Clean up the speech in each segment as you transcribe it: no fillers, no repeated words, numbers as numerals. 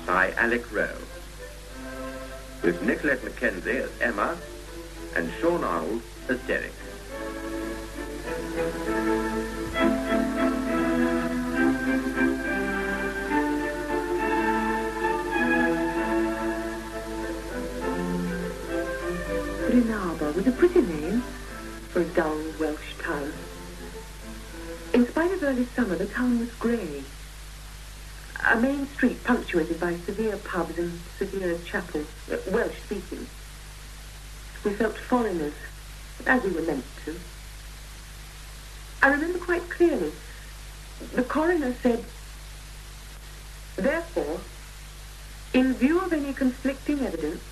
by Alick Rowe, with Nicolette Mackenzie as Emma and Sean Arnold as Derek. Bryn Arbor was a pretty name for a dull Welsh town. In spite of early summer, the town was grey. A main street punctuated by severe pubs and severe chapels, Welsh-speaking. We felt foreigners, as we were meant to. I remember quite clearly. The coroner said, "Therefore, in view of any conflicting evidence,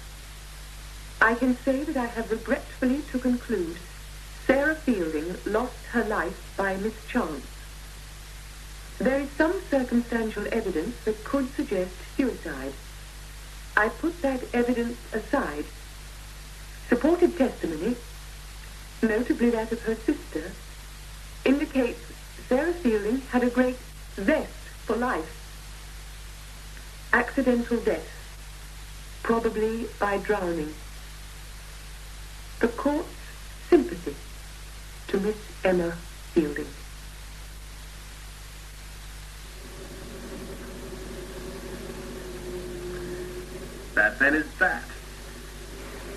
I can say that I have regretfully to conclude Sarah Fielding lost her life by mischance. There is some circumstantial evidence that could suggest suicide. I put that evidence aside. Supported testimony, notably that of her sister, indicates Sarah Fielding had a great zest for life. Accidental death, probably by drowning. The court's sympathy to Miss Emma Fielding." That then is that.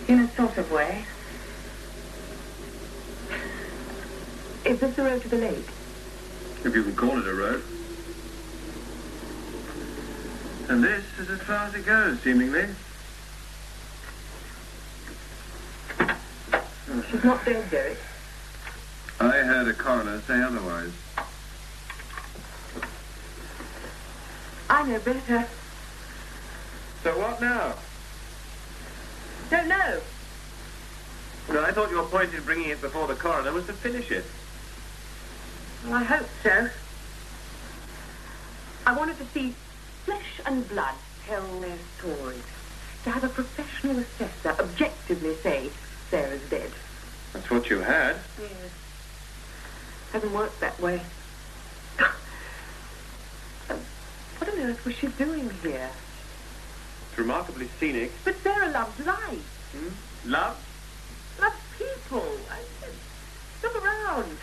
In a sort of way. Is this the road to the lake? If you can call it a road. And this is as far as it goes, seemingly. She's not dead, Derek. I heard a coroner say otherwise. I know better. So what now? Don't know. Well, I thought your point in bringing it before the coroner was to finish it. Well, I hope so. I wanted to see flesh and blood tell their stories. To have a professional assessor objectively say Sarah's dead. That's what you had. Yes. Hasn't worked that way. What on earth was she doing here? It's remarkably scenic. But Sarah loves life. Love? Loves people. Look around.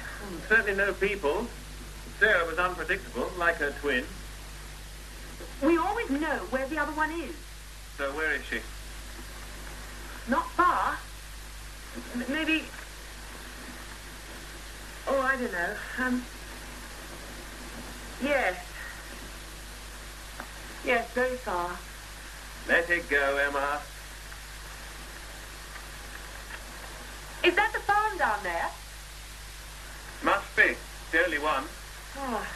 Certainly no people. Sarah was unpredictable, like her twin. We always know where the other one is. So where is she? Not far. Maybe... Oh, I don't know. Yes. Yes, very far. Let it go, Emma. Is that the farm down there? Must be. It's the only one. Oh,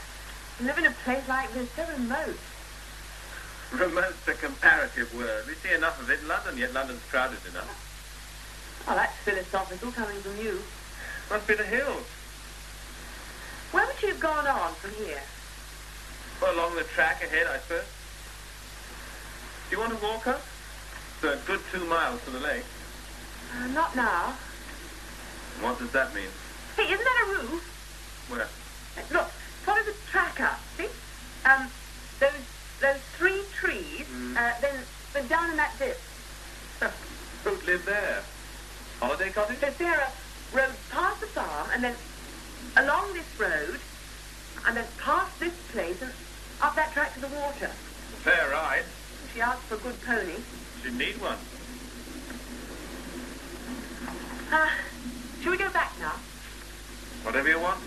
to live in a place like this, so remote. Remote's a comparative word. We see enough of it in London, yet London's crowded enough. Oh, that's philosophical coming from you. Must be the hills. Where would she have gone on from here? Well, along the track ahead, I suppose. Do you want to walk her? It's a good 2 miles to the lake. Not now. What does that mean? Hey, isn't that a roof? Where? Look, follow the track up, see? Those 3 trees, then down in that dip. Who'd live there? Holiday cottage? So Sarah rode past the farm, and then along this road, and then past this place, and up that track to the water. Fair ride. She asked for a good pony. She'd need one. Shall we go back now? Whatever you want.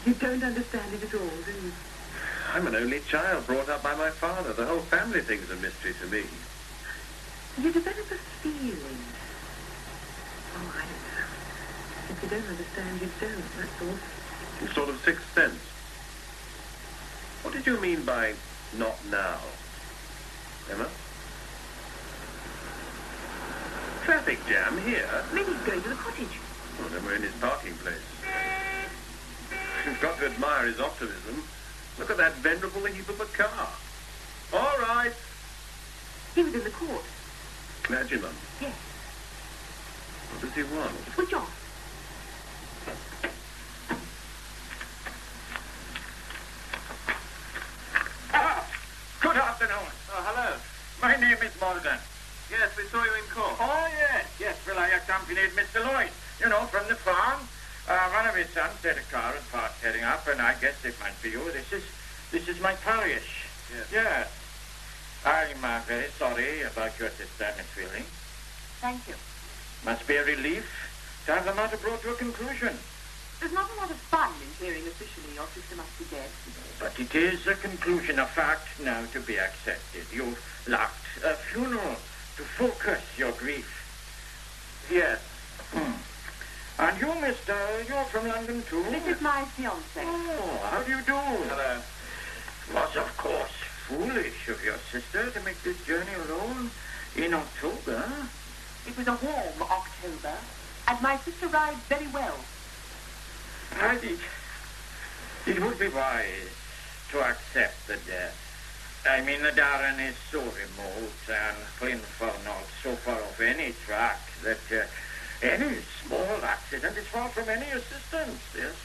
You don't understand it at all, do you? I'm an only child brought up by my father. The whole family thing's a mystery to me. You develop a feeling. Oh, I don't know. If you don't understand, you don't, that's all. Some sort of sixth sense. What did you mean by not now? Emma? Traffic jam here? Maybe he's going to the cottage. Well, then we're in his parking place. You've got to admire his optimism. Look at that venerable heap of a car. All right. He was in the court. Clergyman? Yes. What does he want? Switch off. Good afternoon. Oh, hello. My name is Morgan. Yes, we saw you in court. Oh, yes. Yes, well, I accompanied Mr. Lloyd, from the farm. One of his sons had a car and parked heading up, and I guess it might be you. This is my parish. Yes. Yes. I'm very sorry about your sister, Miss Fielding. Thank you. Must be a relief to have the matter brought to a conclusion. There's not a lot of fun in hearing officially your sister must be dead. But it is a conclusion, a fact now to be accepted. You've lacked a funeral to focus your grief. Yes. And you, mister, you're from London too? This is my fiancé. Oh, how do you do? Hello. It was, of course, foolish of your sister to make this journey alone in October. It was a warm October, and my sister rides very well. I think it would be wise to accept the death. I mean, the Darren is so remote and Plinford not so far off any track that any small accident is far from any assistance. Yes.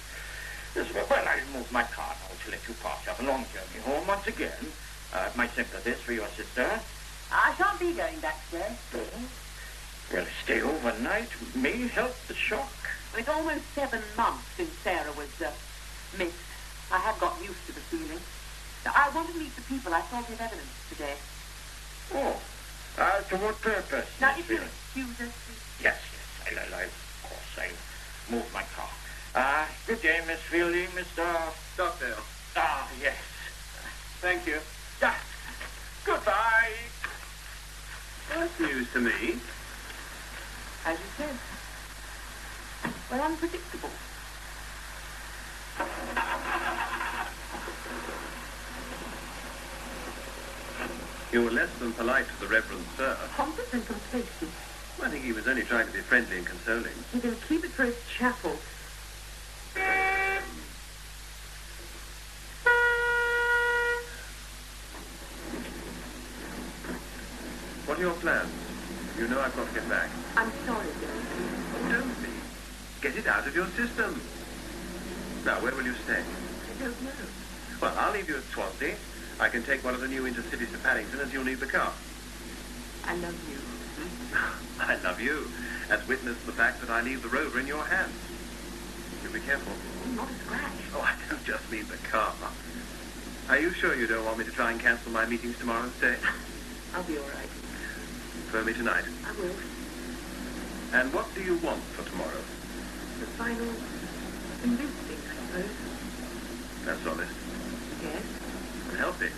Well, I'll move my car now to let you pass. You have a long journey home once again. My sympathies for your sister. I shan't be going back today. Oh. Well, stay overnight may help the shock. It's almost 7 months since Sarah was missed. I have got used to the feeling. I want to meet the people I saw give evidence today. Oh, to what purpose? Now, Miss if you'll Fielding? excuse us, please. Yes, of course, I'll move my car. Good day, Miss Fielding, Mr. Stockdale. Yes. Thank you. Goodbye. Well, that's news to me. As you said. Well, unpredictable. You were less than polite to the Reverend Sir. Pompous and complacent. I think he was only trying to be friendly and consoling. He can keep it for his chapel. What are your plans? You know I've got to get back. I'm sorry, Derek. Oh, don't be. Get it out of your system. Now, where will you stay? I don't know. Well, I'll leave you at Swansea. I can take one of the new intercities to Paddington as you'll need the car. I love you. I love you, as witness the fact that I leave the rover in your hands. You be careful. Not a scratch. Oh, I don't just mean the car. Are you sure you don't want me to try and cancel my meetings tomorrow instead? I'll be all right. Phone me tonight. I will. And what do you want for tomorrow? The final convincing, I suppose. That's honest. Yes. And healthy.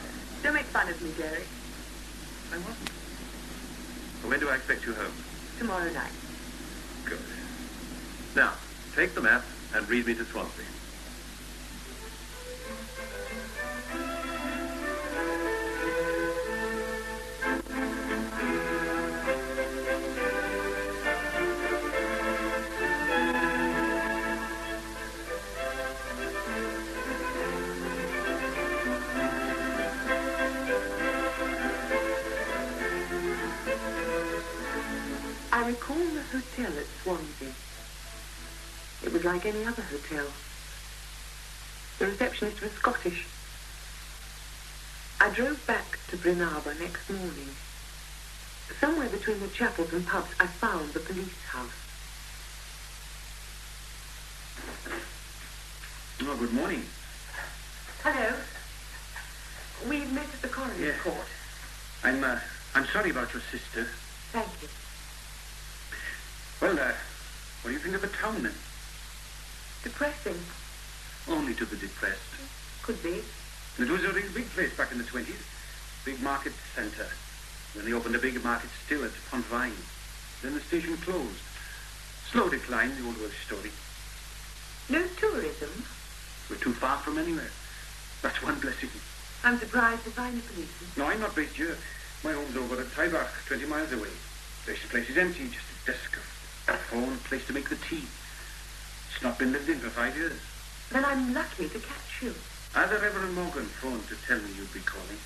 Don't make fun of me, Derek. I wasn't. When do I expect you home? Tomorrow night. Good. Now, take the map and read me to Swansea. I recall the hotel at Swansea. It was like any other hotel. The receptionist was Scottish. I drove back to Bryn Arbor next morning. Somewhere between the chapels and pubs, I found the police house. Oh, good morning. Hello. We met at the coroner's Yes. court. I'm sorry about your sister. Thank you. Well, what do you think of the town then? Depressing. Only to the depressed. Could be. It was a real big place back in the 20s. Big market centre. Then they opened a big market still at Pontvine. Then the station closed. Slow decline, the old Welsh story. No tourism. We're too far from anywhere. That's one blessing. I'm surprised to find a policeman. No, I'm not based here. My home's over at Tybach, 20 miles away. This place is empty, just a desk, a phone, place to make the tea. It's not been lived in for 5 years. Then I'm lucky to catch you. The Reverend Morgan phoned to tell me you'd be calling.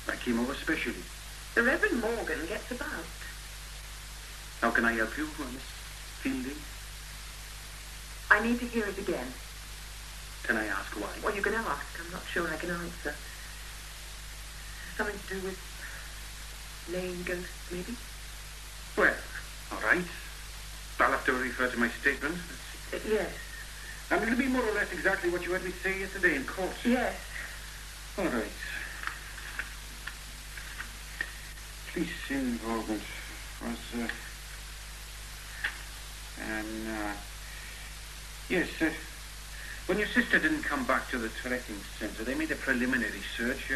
I came over specially. The Reverend Morgan gets about. How can I help you, Miss Fielding? I need to hear it again. Can I ask why? Well, you can ask. I'm not sure I can answer. Something to do with laying ghosts, maybe? Well, all right. I'll have to refer to my statement. Yes. And it'll be more or less exactly what you heard me say yesterday in court. Yes. All right. Police involvement was, yes, when your sister didn't come back to the tracking centre, they made a preliminary search.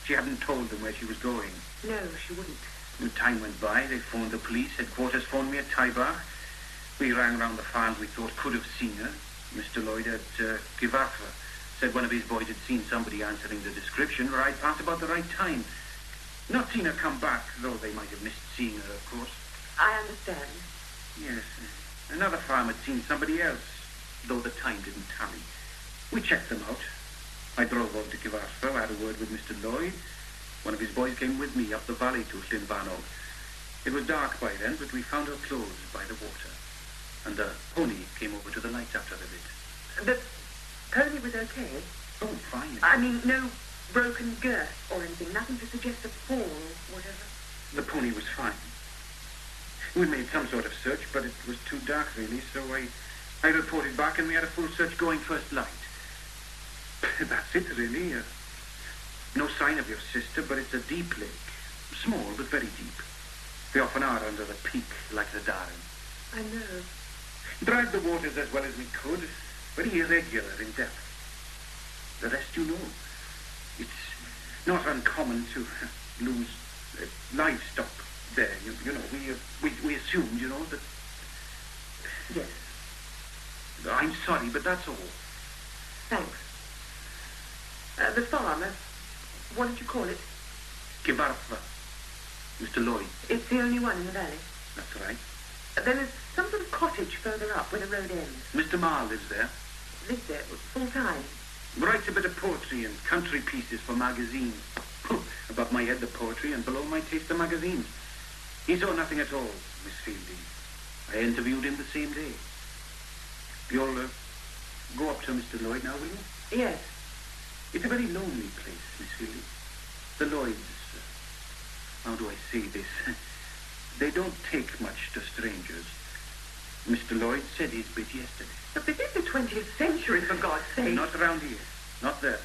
She hadn't told them where she was going. No, she wouldn't. When time went by, they phoned the police. Headquarters phoned me at Tybar. We rang round the farms we thought could have seen her. Mr. Lloyd at BAFTA said one of his boys had seen somebody answering the description right past about the right time. Not seen her come back, though they might have missed seeing her, of course. I understand. Yes. Another farm had seen somebody else, though the time didn't tally. We checked them out. I drove over to Kivarsfell, had a word with Mr. Lloyd. One of his boys came with me up the valley to Llinfanog. It was dark by then, but we found her clothes by the water. And the pony came over to the lights after a bit. The pony was okay? Oh, fine. I mean, no broken girth or anything. Nothing to suggest a fall or whatever. The pony was fine. We made some sort of search, but it was too dark, really, so I reported back and we had a full search going first light. That's it, really. No sign of your sister, but it's a deep lake. Small, but very deep. They often are under the peak, like the Darren. I know. Dried the waters as well as we could. Very irregular in depth. The rest you know. It's not uncommon to lose livestock there. You know, we assumed, you know, that... Yes. I'm sorry, but that's all. Thanks. The farm, what did you call it? Kivartha. Mr. Lloyd. It's the only one in the valley. That's right. Then there's some sort of cottage further up where the road ends. Mr. Marr lives there. Lives there full time. Writes a bit of poetry and country pieces for magazines. Above my head the poetry and below my taste the magazines. He saw nothing at all, Miss Fielding. I interviewed him the same day. You'll go up to Mr. Lloyd now, will you? Yes. It's a very lonely place, Miss Fielding. The Lloyds, how do I say this? They don't take much to strangers. Mr. Lloyd said his bit yesterday. But this is the 20th century, for God's sake. Not around here. Not there.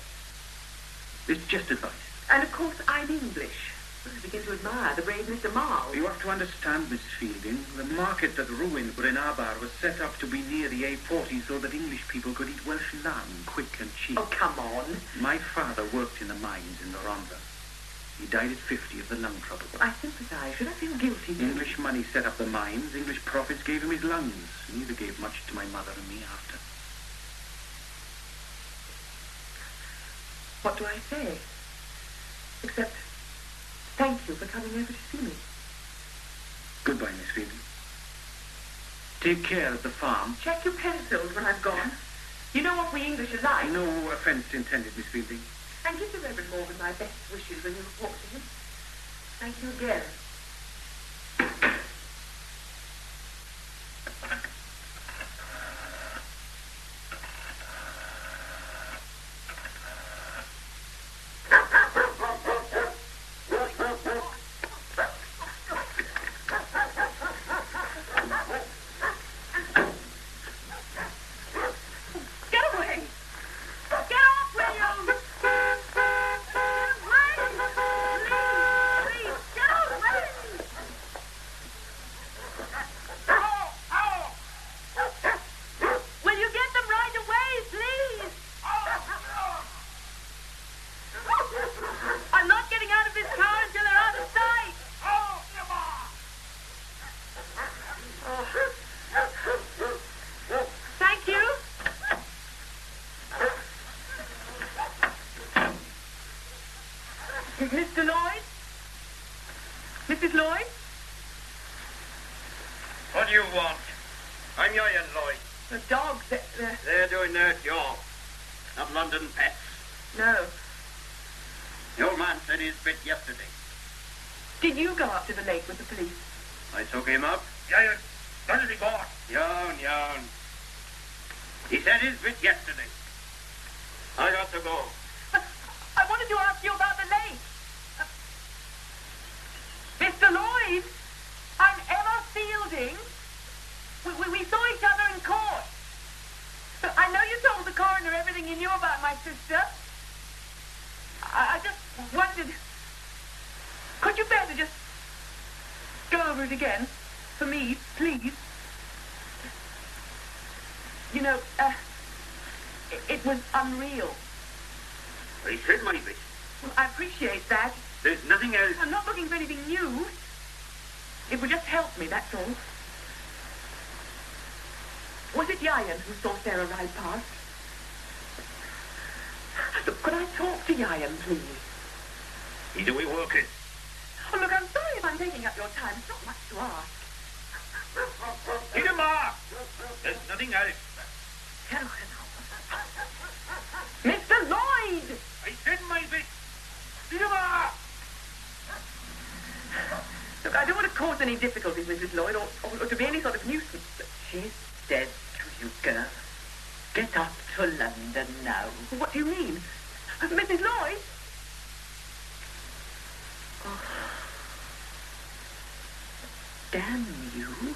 It's just advice. And of course I'm English. I begin to admire the brave Mr. Marl. You have to understand, Miss Fielding, the market that ruined Brenabar was set up to be near the A40 so that English people could eat Welsh lamb quick and cheap. Oh, come on. My father worked in the mines in the Rhondda. He died at 50 of the lung trouble. I sympathize. Should I feel guilty? English money set up the mines. English profits gave him his lungs. Neither gave much to my mother and me after. What do I say? Except, thank you for coming over to see me. Goodbye, Miss Fielding. Take care at the farm. Check your pencils when I've gone. You know what we English are like. No offense intended, Miss Fielding. And give the Reverend Morgan my best wishes when you report to him. Thank you again. Mr. Lloyd? Mrs. Lloyd? What do you want? I'm Ian Lloyd. The dogs, They're doing their job. Not London pets. No. The old man said his bit yesterday. Did you go up to the lake with the police? I took him up. Yeah, where did he go? Yarn. He said his bit yesterday. I got to go. I wanted to ask you about the lake. Mr. Lloyd, I'm Emma Fielding. We saw each other in court. I know you told the coroner everything you knew about my sister. I just wondered, could you bear to just go over it again for me, please? You know, it was unreal. I said my bit. Well, I appreciate that. There's nothing else. I'm not looking for anything new. It would just help me, that's all. Was it Yayan who saw Sarah ride past? Look, could I talk to Yayan, please? He's away working. Oh, look, I'm sorry if I'm taking up your time. It's not much to ask. Hit him off! There's nothing else. Hello. Mr. Lloyd! I said my bit. Hit him off! Look, I don't want to cause any difficulties, Mrs. Lloyd, or to be any sort of nuisance. But She's dead to you, girl. Get up to London now. what do you mean? Mrs. Lloyd? Oh. Damn you.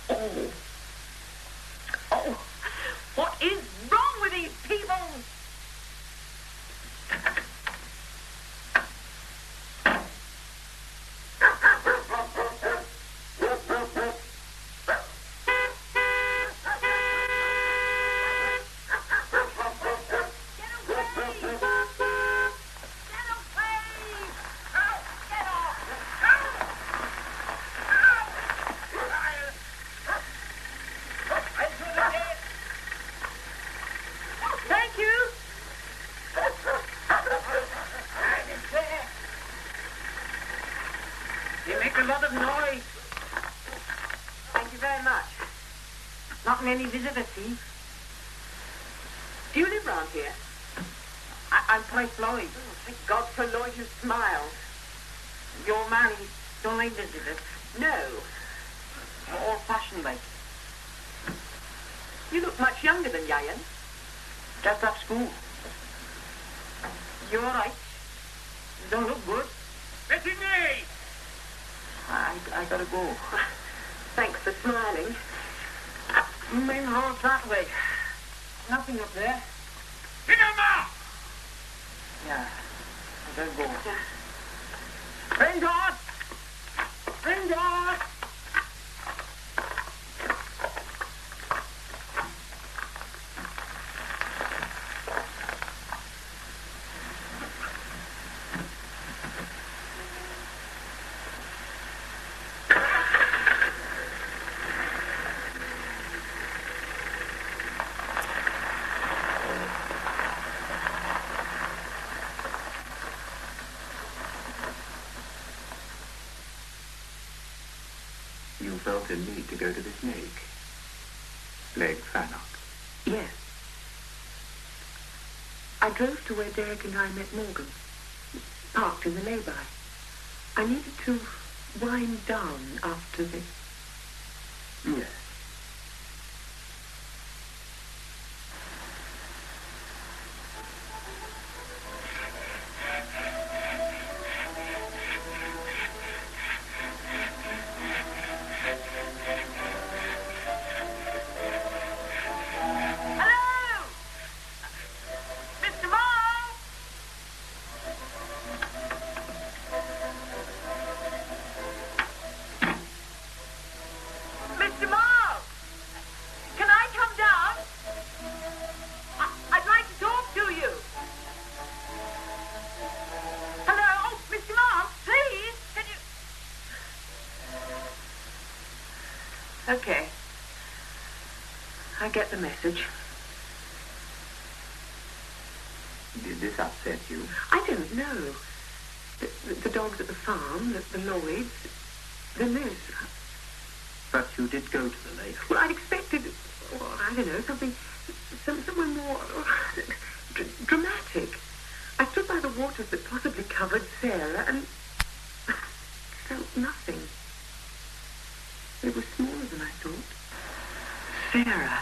Oh. Oh. What is wrong with these people? Any visitors, see? Do you live round here? I'm Price Lloyd. Oh, thank God for Lloyd who smiled. Your man, he don't like visitors. No. Old-fashioned like. You look much younger than Yayan. Just off school. You're all right. You don't look good. Betty me! I gotta go. Thanks for smiling. Main road's that way. Nothing up there. Hit him off! Yeah, I gotta go. Ring God! You felt a need to go to the snake. Leg Fannock. Yes. I drove to where Derek and I met Morgan. Parked in the lay-by. I needed to wind down after this. Yes. Okay. I get the message. Did this upset you? I don't know. The dogs at the farm, the Lloyds, then this. But you did go to the lake. Well, I'd expected, I don't know, somewhere more dramatic. I stood by the waters that possibly covered Sarah, and felt nothing. It was smaller than I thought. Sarah.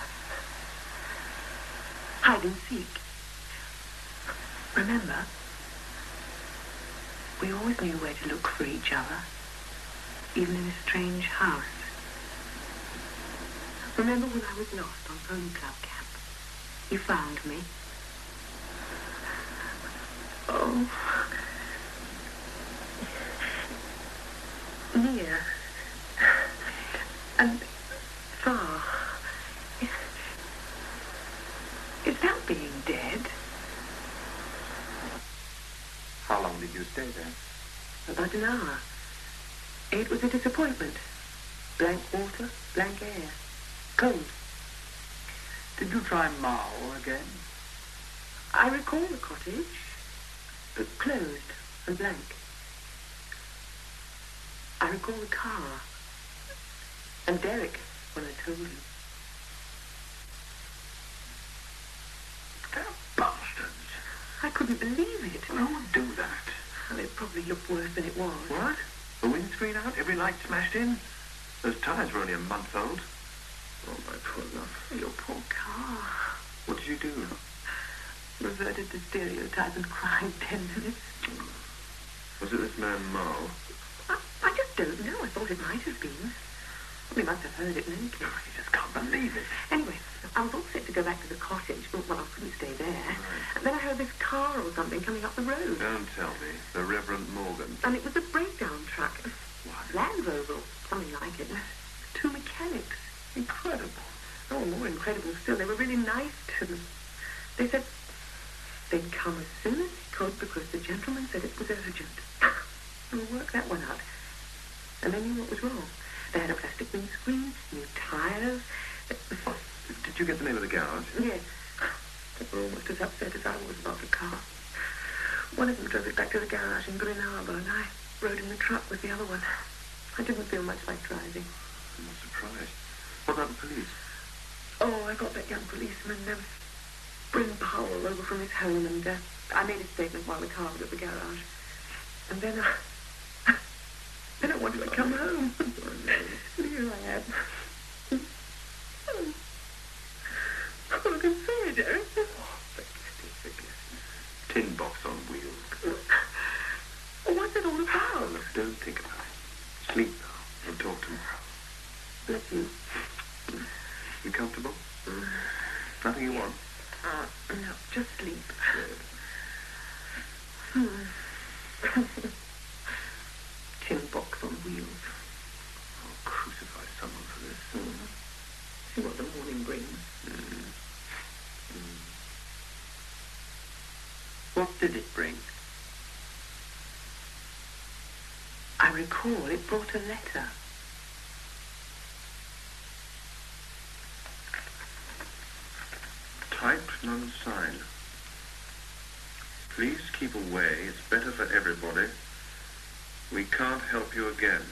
Hide and seek. Remember, we always knew where to look for each other, even in a strange house. Remember when I was lost on Pony Club camp? You found me. Oh. Near. And far. Is that being dead? How long did you stay there? About an hour. It was a disappointment. Blank water, blank air. Cold. Did you try Mao again? I recall the cottage. Closed and blank. I recall the car. And Derek, when I told him. They're bastards. I couldn't believe it. No one would do that. Well, it probably looked worse than it was. What? The windscreen out? Every light smashed in? Those tyres were only a month old. Oh, my poor love. Your poor car. What did you do? Reverted to stereotype and cried 10 minutes. Was it this man Mao? I just don't know. I thought it might have been. We must have heard it in any case. You just can't believe it. Anyway, I was all set to go back to the cottage, but, well, I couldn't stay there. Right. And then I heard this car or something coming up the road. Don't tell me. The Reverend Morgan. And it was a breakdown truck. What? Land Rover, or something like it. 2 mechanics. Incredible. Oh, more incredible still. They were really nice to them. They said they'd come as soon as they could because the gentleman said it was urgent. We'll work that one out. And they knew what was wrong. They had a plastic windscreen, new tyres. Did you get the name of the garage? Yes. They were almost as upset as I was about the car. One of them drove it back to the garage in Bryn Arbor, and I rode in the truck with the other one. I didn't feel much like driving. I'm not surprised. What about the police? Oh, I got that young policeman, Bryn Powell, over from his home, and I made a statement while the car was at the garage. And then I wanted to come home. And here I am. Oh, look and say, Derek. Tin box on wheels. What's it all about? Look, don't think about it. Sleep now. We'll talk tomorrow. Bless you. You comfortable? Nothing you want? No, just sleep. Tin box on wheels. I'll crucify someone for this. See what the morning brings. What did it bring? I recall it brought a letter. Typed, none signed. Please keep away. It's better for everybody. We can't help you again.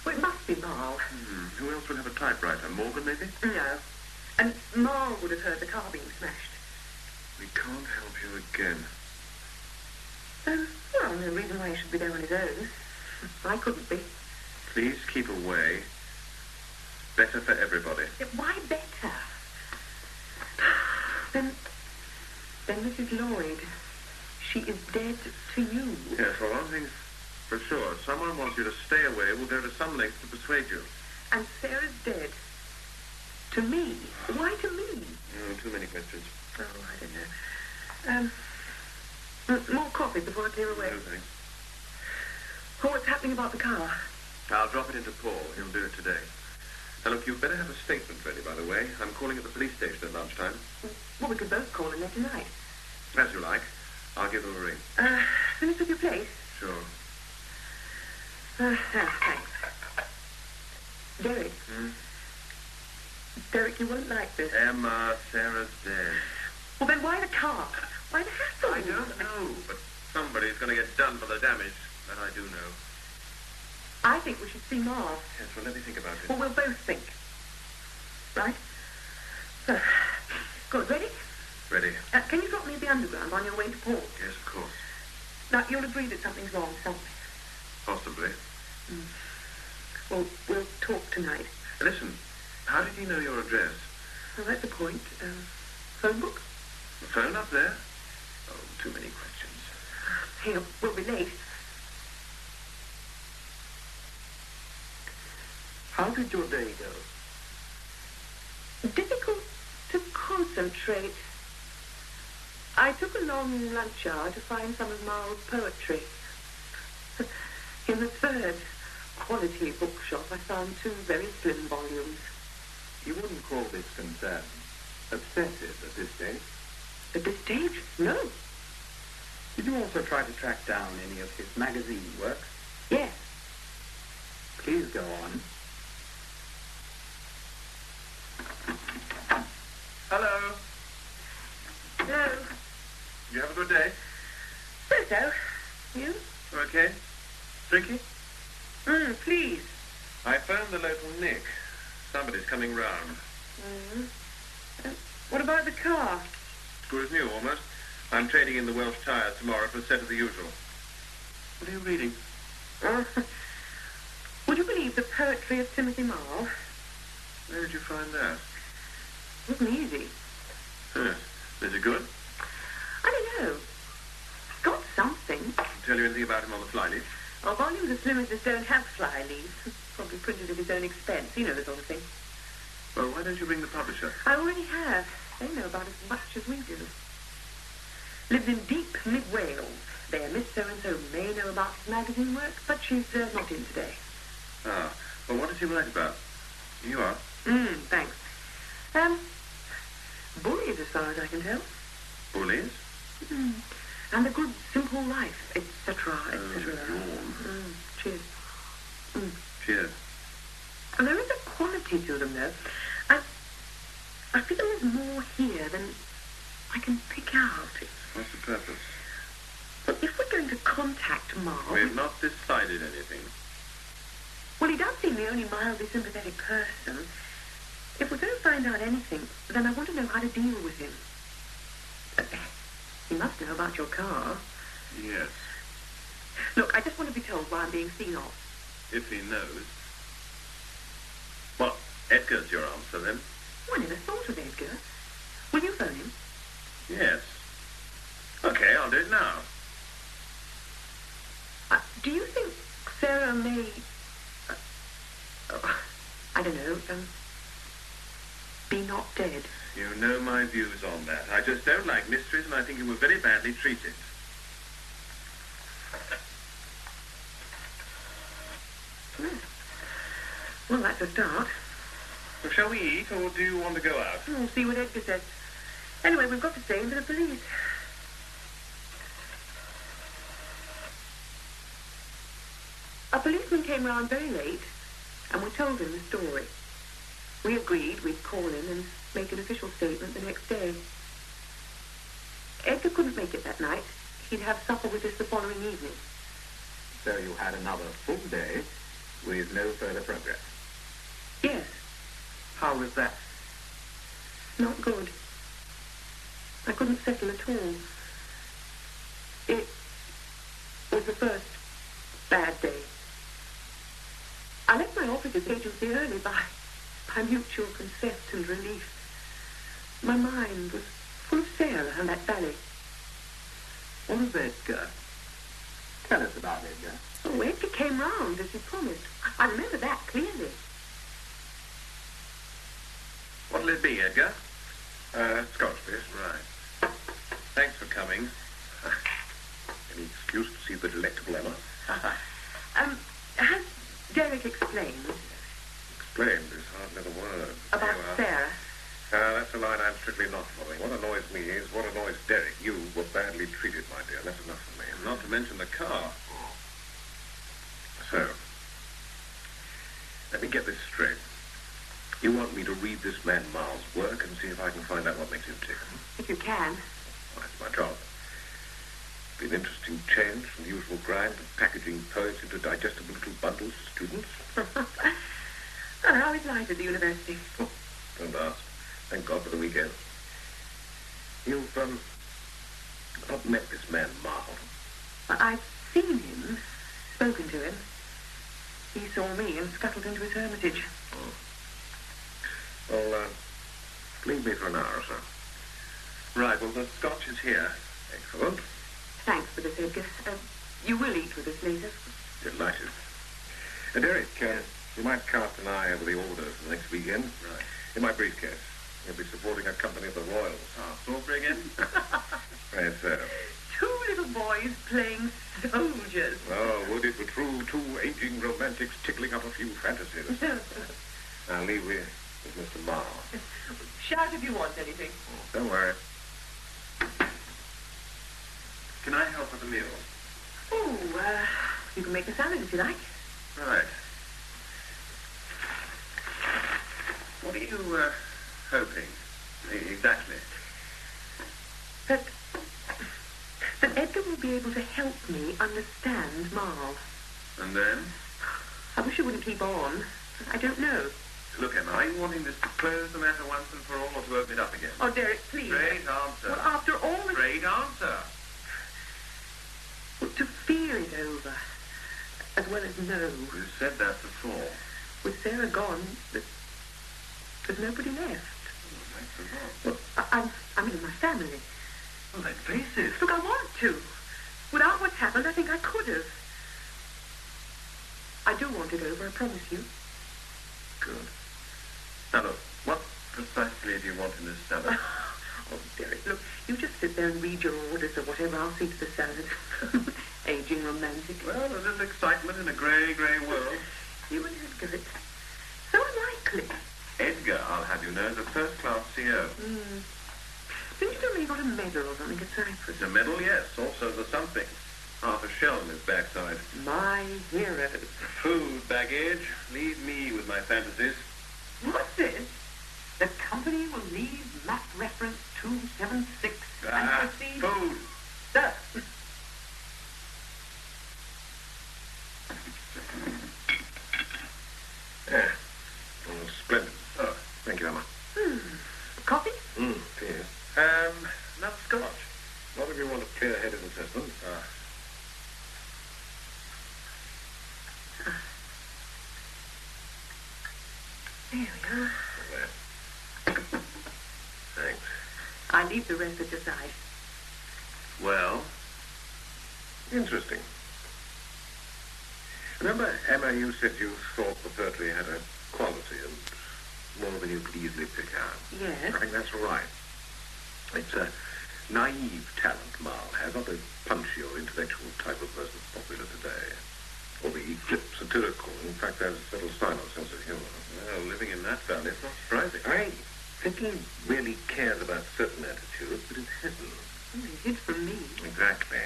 Well, it must be Marl. Who else would have a typewriter? Morgan, maybe? No. And Marl would have heard the car being smashed. We can't help you again. Well, no reason why he should be there on his own. I couldn't be. Please keep away. Better for everybody. Why better? Then Mrs. Lloyd, she is dead to you. Yes, well, one thing's for sure. Someone wants you to stay away. Will go to some length to persuade you. And Sarah's dead. To me. Why to me? Too many questions. Oh, I don't know. More coffee before I clear away. No, thanks. Oh, what's happening about the car? I'll drop it into Paul. He'll do it today. Now, look, you'd better have a statement ready, by the way. I'm calling at the police station at lunchtime. Well, we could both call in there tonight. As you like. I'll give them a ring. Finished with your place? Sure. Thanks. Derek. Derek, you won't like this. Emma, Sarah's dead. Well, then why the car? Why the hassle? I don't know, but somebody's going to get done for the damage. That I do know. I think we should see Marv. Yes, well, let me think about it. Well, we'll both think. Right? Good. Ready? Ready. Can you drop me at the underground on your way to port? Yes, of course. Now, you'll agree that something's wrong somewhere. Possibly. Well, we'll talk tonight. Listen, how did he know your address? Well, that's the point. Phone book? The phone up there? Oh, too many questions. Hey, we'll be late. How did your day go? Difficult to concentrate. I took a long lunch hour to find some of Marl's poetry. In the third quality bookshop, I found 2 very slim volumes. You wouldn't call this concern obsessive at this stage? At this stage? No. Did you also try to track down any of his magazine work? Yes. Please go on. Hello. Hello. You have a good day? So. You? Okay. Drinking? Please. I phoned the local Nick. Somebody's coming round. What about the car? It's good as new, almost. I'm trading in the Welsh tyres tomorrow for a set of the usual. What are you reading? Would you believe the poetry of Timothy Marl? Where did you find that? It wasn't easy. Yes. Is it good? I don't know. It's got something. Can tell you anything about him on the flyleaf? Our volumes as slim as this don't have fly leaves. Probably printed at his own expense. You know the sort of thing. Well, why don't you ring the publisher? I already have. They know about as much as we do. Lives in deep mid-Wales. There, Miss So-and-so may know about his magazine work, but she's not in today. Ah. Well, what does he write about? You are? Thanks. Bullies, as far as I can tell. Bullies? And a good, simple life, etc., etc. Cheers. Cheers. And there is a quality to them, though. I feel there's more here than I can pick out. What's the purpose? Well, if we're going to contact Marl... We've not decided anything. Well, he does seem the only mildly sympathetic person. If we're going to find out anything, then I want to know how to deal with him. He must know about your car. Yes. Look, I just want to be told why I'm being seen off. If he knows. Well, Edgar's your answer, then. Oh, I never thought of Edgar. Will you phone him? Yes. Okay, I'll do it now. Do you think Sarah may... I don't know, be not dead? You know my views on that. I just don't like mysteries, and I think you were very badly treated. Well, that's a start. Well, shall we eat, or do you want to go out? We'll see what Edgar says. Anyway, we've got to stay in for the police. A policeman came round very late, and we told him the story. We agreed we'd call him and make an official statement the next day. Edgar couldn't make it that night. He'd have supper with us the following evening. So you had another full day with no further progress? Yes. How was that? Not good. I couldn't settle at all. It was the first bad day. I left my officer's agency early by mutual consent and relief. My mind was full of Sarah and that ballet. What of Edgar? Tell us about Edgar. Oh, Edgar came round as he promised. I remember that clearly. What'll it be, Edgar? Scotch, please. Right. Thanks for coming. Any excuse to see the delectable Emma? Has Derek explained? Explained is hardly the word. About Sarah? That's a line I'm strictly not following. What annoys me is what annoys Derek. You were badly treated, my dear. That's enough for me. Not to mention the car. So, let me get this straight. You want me to read this man Marl's work and see if I can find out what makes him tick? If you can. Well, that's my job. Be an interesting change from the usual grind of packaging poets into digestible little bundles for students. Oh, how is life at the university? Oh, don't ask. Thank God for the weekend. You've, not met this man Marl. I've seen him, spoken to him. He saw me and scuttled into his hermitage. Oh. Well, leave me for an hour or so. Right, well, the scotch is here. Excellent. Thanks for this, Edgar. You will eat with us later. Delighted. Derek, you might cast an eye over the orders for the next weekend. Right. In my briefcase. You'll be supporting a company of the Royals. Strawberry again? Right, so. Two little boys playing soldiers. Oh, would it were true, two aging romantics tickling up a few fantasies. I'll leave with Mr. Marr. Shout if you want anything. Oh, don't worry. Can I help with the meal? Oh, you can make a salad if you like. Right. What are you, hoping? Exactly. That Edgar will be able to help me understand Marl. And then? I wish you wouldn't keep on. I don't know. Look, Emma, are you wanting this to close the matter once and for all, or to open it up again? Oh, Derek, please. Straight answer. Well, after all this... Straight answer. Well, to feel it over, as well as know. You said that before. With Sarah gone, there's nobody left. Oh, thanks a lot. Well, I mean, my family. Well, let's face it. Look, I want to. Without what's happened, I think I could have. I do want it over, I promise you. Good. Now, look, what precisely do you want in this salad? Oh, Derek, look, you just sit there and read your orders or whatever. I'll see to the salad. Aging romantic. Well, a little excitement in a grey, grey world. You and Edgar, it's so unlikely. Edgar, I'll have you know, is a first-class CO. Didn't you tell me you got a medal or something at Cyprus? The medal, yes. Also the something. Half a shell in his backside. My hero. Food baggage. Leave me with my fantasies. What's this? The company will leave map reference 276 and proceed... Food. Sir. Yeah. Oh, splendid. Oh, thank you, Emma. Coffee? Cheers. Another scotch. Not if you want a clear-headed assessment. There we are. Thanks. I leave the rest at your side. Well, interesting. Remember, Emma, you said you thought the poetry had a quality and more than you could easily pick out. Yes. I think that's right. It's a naive talent Marl has, not the punchy or intellectual type of person popular today. Or the flip satirical. In fact, there's a little silent sense of humour. Well, living in that valley, it's not surprising. I think he really cares about certain attitudes, but it's hidden. Oh, he hid from me. Exactly.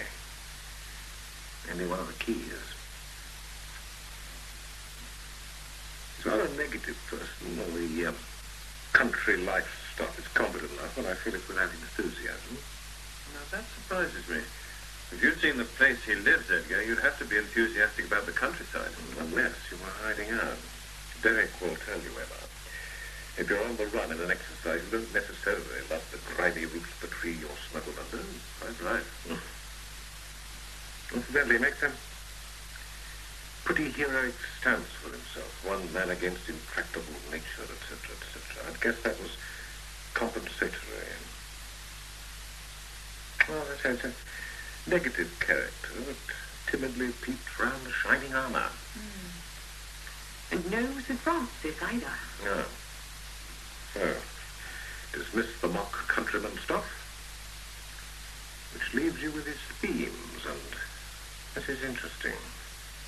Only one of the keys. He's rather a negative person. All the country life stuff is competent enough, but I feel it's without enthusiasm. Now, that surprises me. If you'd seen the place he lives, Edgar, you'd have to be enthusiastic about the countryside. Unless you were hiding out. Derek will tell you, Emma. If you're on the run in an exercise, you don't necessarily love the grimy roots of the tree you're snuggled under. Quite right. Incidentally, he makes a pretty heroic stance for himself. One man against intractable nature, etc., etc. I guess that was compensatory. Well, that's how it's a negative character that timidly peeped round the shining armour. And no St. Francis either. No. So, dismiss the mock countryman stuff, which leaves you with his themes, and this is interesting.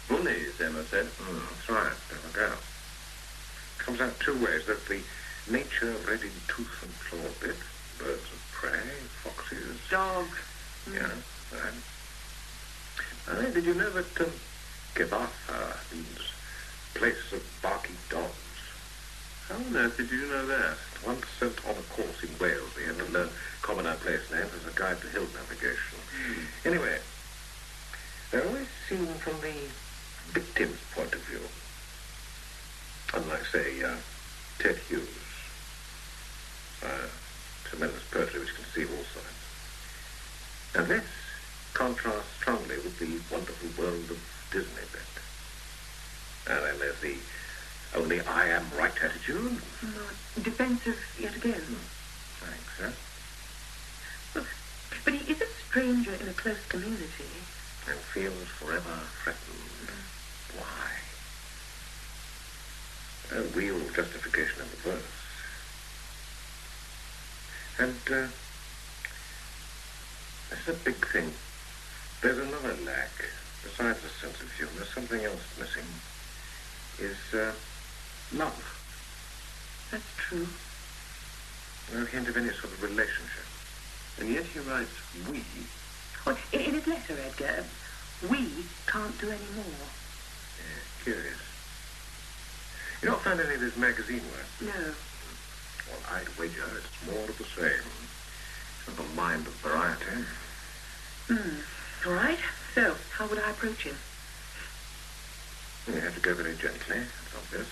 Bullies, Emma said. That's right. There we go. Comes out two ways. That the nature bred in tooth and claw bit, birds of prey, foxes. Dogs. Yeah, right. And did you know that Gabatha means place of barky dogs? How on earth did you know that? Once sent on a course in Wales, we had to learn commoner place names as a guide to hill navigation. Anyway, they're always seen from the victim's point of view. Unlike, say, Ted Hughes. Tremendous poetry which can see all sides. Now this contrasts strongly with the wonderful world of Disney, Beth. And then there's the only I am right attitude. Defensive yet again. Thanks, sir. But he is a stranger in a close community. And feels forever threatened. Why? A real justification in the verse. And, that's a big thing. There's another lack. Besides a sense of humor, something else missing is, love. That's true. No hint of any sort of relationship. And yet he writes we. Well, in his letter, Edgar, we can't do any more. Yeah, curious. You don't find any of his magazine work? No. Well, I'd wager it's more of the same. Of a mind of variety. All right. So, how would I approach him? You have to go very gently, it's obvious.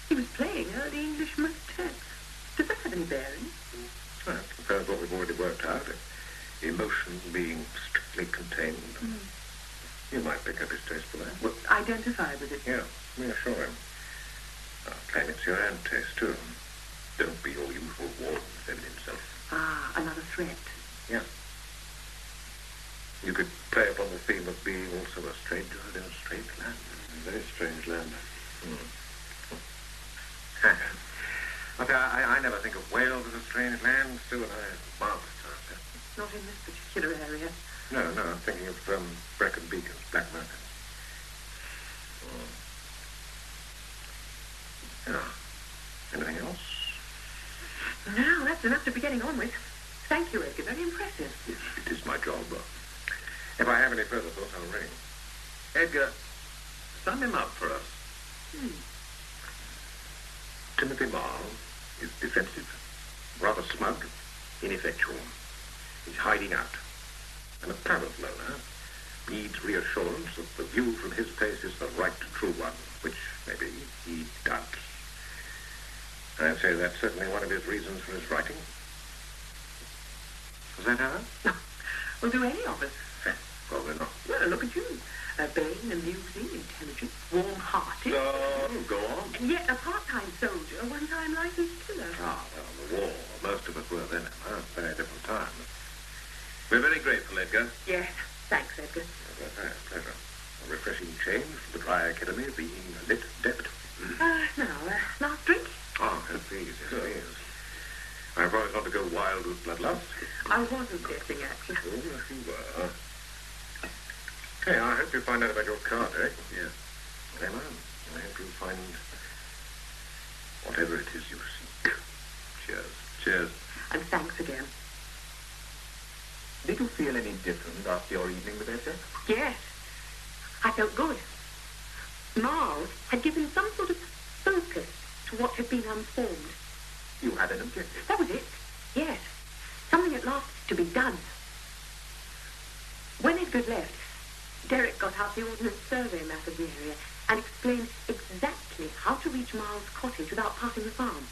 He was playing early English motet. Does that have any bearing? Well, I suppose what we've already worked out, emotion being strictly contained. You might pick up his taste for that. Well, identify with it. Yeah, reassure him. I'll claim it's your own taste, too. Don't be your usual warden, feminine self. Ah, another threat. Yeah. You could play upon the theme of being also a stranger in a strange land. A very strange land. I never think of Wales as a strange land, Sue, and I marvelous time there. Not in this particular area. No, I'm thinking of Brecon Beacons, Black Mountain. Yeah. Anything else? No, that's enough to be getting on with. Thank you, Edgar. Very impressive. Yes, it is my job. If I have any further thoughts, I'll ring. Edgar, sum him up for us. Timothy Marl is defensive, rather smug, ineffectual. He's hiding out. An apparent loner needs reassurance that the view from his place is the right, true one, which, maybe, he doubts. I'd say that's certainly one of his reasons for his writing. Was that her? Well, do any of us? Probably not. Well, look at you. Urbane, amusing, intelligent, warm-hearted. Oh, go on. And yet a part-time soldier, one-time licensed killer. Ah, well, the war. Most of us were then. Very different time. We're very grateful, Edgar. Yes. Thanks, Edgar. Pleasure. A refreshing change from the dry academy being lit adept. Now, last drink? Oh, yes, please, yes, please. I promise not to go wild with bloodlust. I wasn't guessing at you. Oh, yes, you were. Hey, I hope you find out about your card, eh? Yes. Amen. I hope you find whatever it is you seek. Cheers. Cheers. And thanks again. Did you feel any different after your evening with Edgar? Yes. I felt good. Miles had given some sort of focus to what had been unformed. You had an objective. That was it. Yes. Something at last to be done. When Edgar left, Derek got out the Ordnance Survey map of the area and explained exactly how to reach Miles' cottage without passing the farm.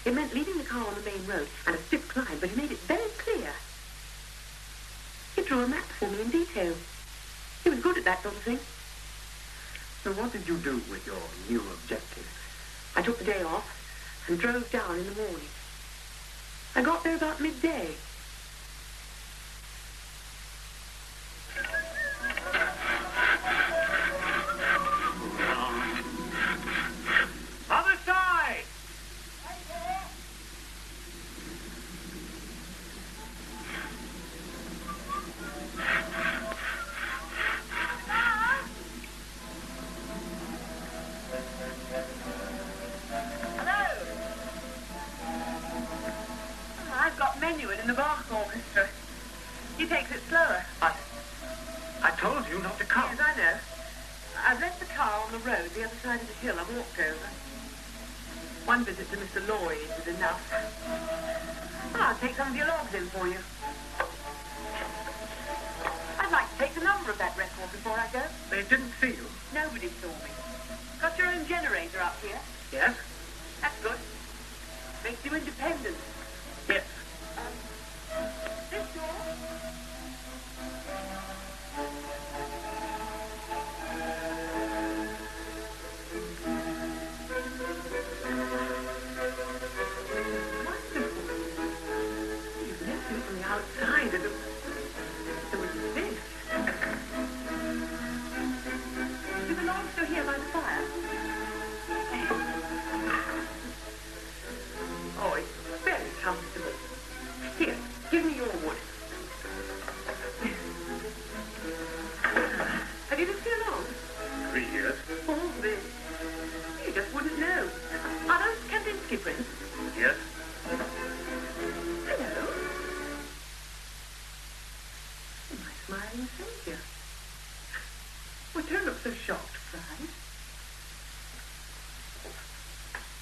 It meant leaving the car on the main road and a stiff climb, but he made it very clear. He drew a map for me in detail. He was good at that sort of thing. So what did you do with your new objective? I took the day off and drove down in the morning. I got there about midday. Other side! I've got Menuet in the Bach Orchestra. He takes it slower. I told you not to come. Yes, I know. I've left the car on the road, the other side of the hill. I've walked over. One visit to Mr. Lloyd was enough. I'll take some of your logs in for you. I'd like to take the number of that record before I go. They didn't see you. Nobody saw me. Got your own generator up here? Yes? That's good. Makes you independent. Yes. This door?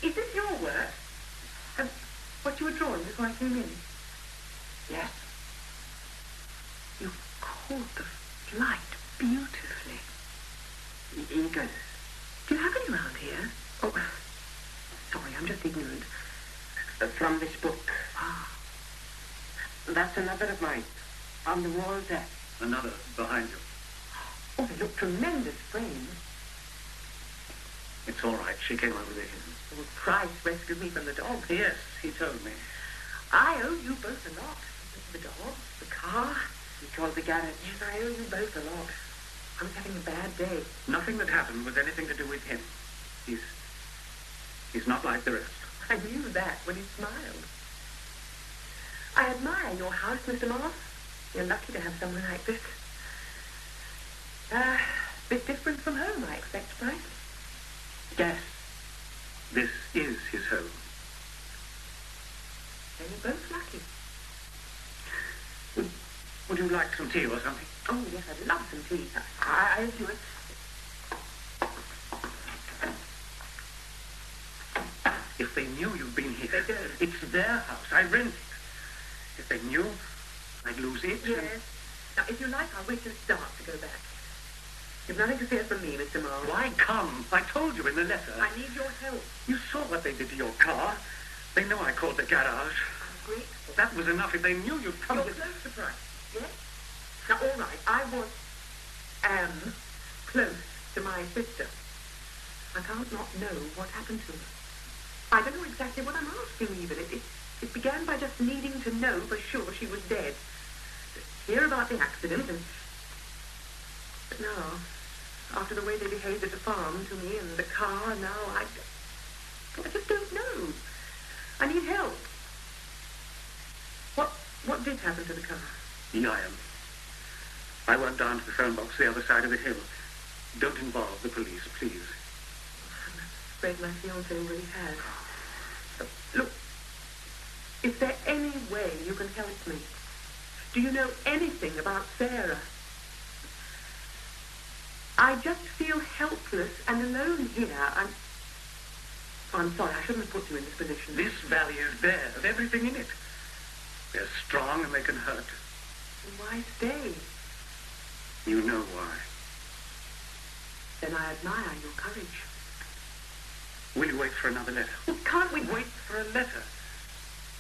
Is this your work? What you were drawing before I came in? Yes. You caught the light beautifully. Eager. Do you have any around here? Oh, sorry, I'm just ignorant. From this book. Ah. That's another of mine. On the wall there. Another behind you. Oh, they look tremendous frames. It's all right. She came over with him. Oh, Price rescued me from the dog. Yes, he told me. I owe you both a lot. The dog, the car. He called the garage. Yes, I owe you both a lot. I was having a bad day. Nothing that happened was anything to do with him. He's not like the rest. I knew that when he smiled. I admire your house, Mr. Moss. You're lucky to have someone like this. Bit different from home, I expect, Price. Yes. This is his home. Then you're both lucky. Would you like some tea or something? Oh, yes, I'd love some tea. I'll do it. If they knew you'd been here. They don't. It's their house. I rent it. If they knew, I'd lose it. Yes. Now, if you like, I'll wait till it's dark to go back. You've nothing to fear from me, Mr. Miles. Why come? I told you in the letter. I need your help. You saw what they did to your car. They know I called the garage. I'm grateful. That was enough. If they knew you'd come You're with... close to Price, yes? Now, all right, I am close to my sister. I can't not know what happened to her. I don't know exactly what I'm asking, even. It began by just needing to know for sure she was dead. Just hear about the accident and... But now, after the way they behaved at the farm to me and the car, now I just don't know. I need help. What did happen to the car? I went down to the phone box the other side of the hill. Don't involve the police, please. I'm afraid my fiancé already has. Look, is there any way you can help me? Do you know anything about Sarah? I just feel helpless and alone here. I'm sorry, I shouldn't have put you in this position. This valley is theirs, everything in it. They're strong and they can hurt. Why stay? You know why. Then I admire your courage. Will you wait for another letter? Well, can't we Wait for a letter.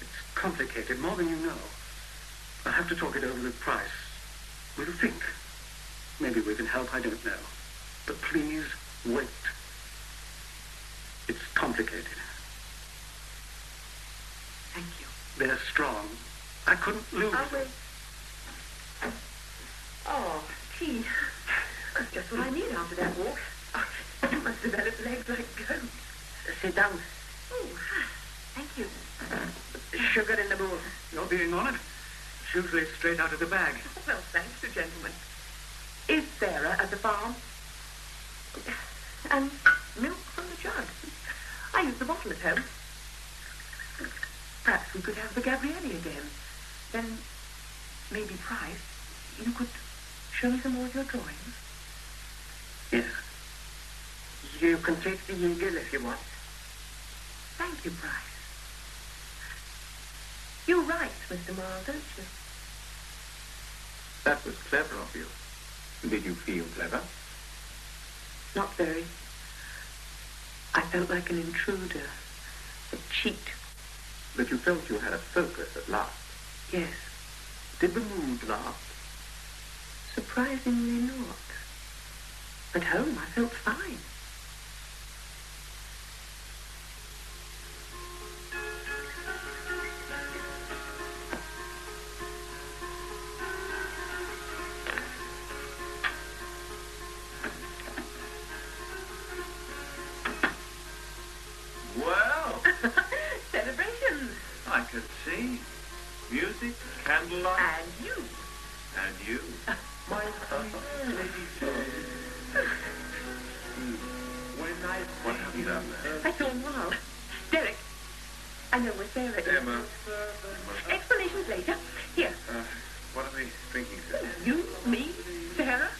It's complicated, more than you know. I'll have to talk it over with Price. We'll think. Maybe we can help, I don't know. But please, wait. It's complicated. Thank you. They're strong. I couldn't lose. I'll wait. Oh, tea. That's just what I need after that walk. Oh, you must develop legs like goats. Sit down. Oh, thank you. Sugar in the bowl. You're being honoured. It's usually straight out of the bag. Well, thanks to gentlemen. Is Sarah at the farm? And milk from the jug. I use the bottle at home. Perhaps we could have the Gabrielli again. Then, maybe Price, you could show me some more of your drawings. Yes. You can take the eagle if you want. Thank you, Price. You write, Mr. Marl, don't you? That was clever of you. Did you feel clever? Not very. I felt like an intruder, a cheat. But you felt you had a focus at last. Yes. Did the mood last? Surprisingly not. At home, I felt fine. Well, Celebrations. I can see. Music, candlelight, And you. and you. My sweet lady Jane. What have you done there? I saw Marl. Derek, I know where Sarah is. Emma. Explanations later. Here. What are we drinking, sir? You, me, Sarah.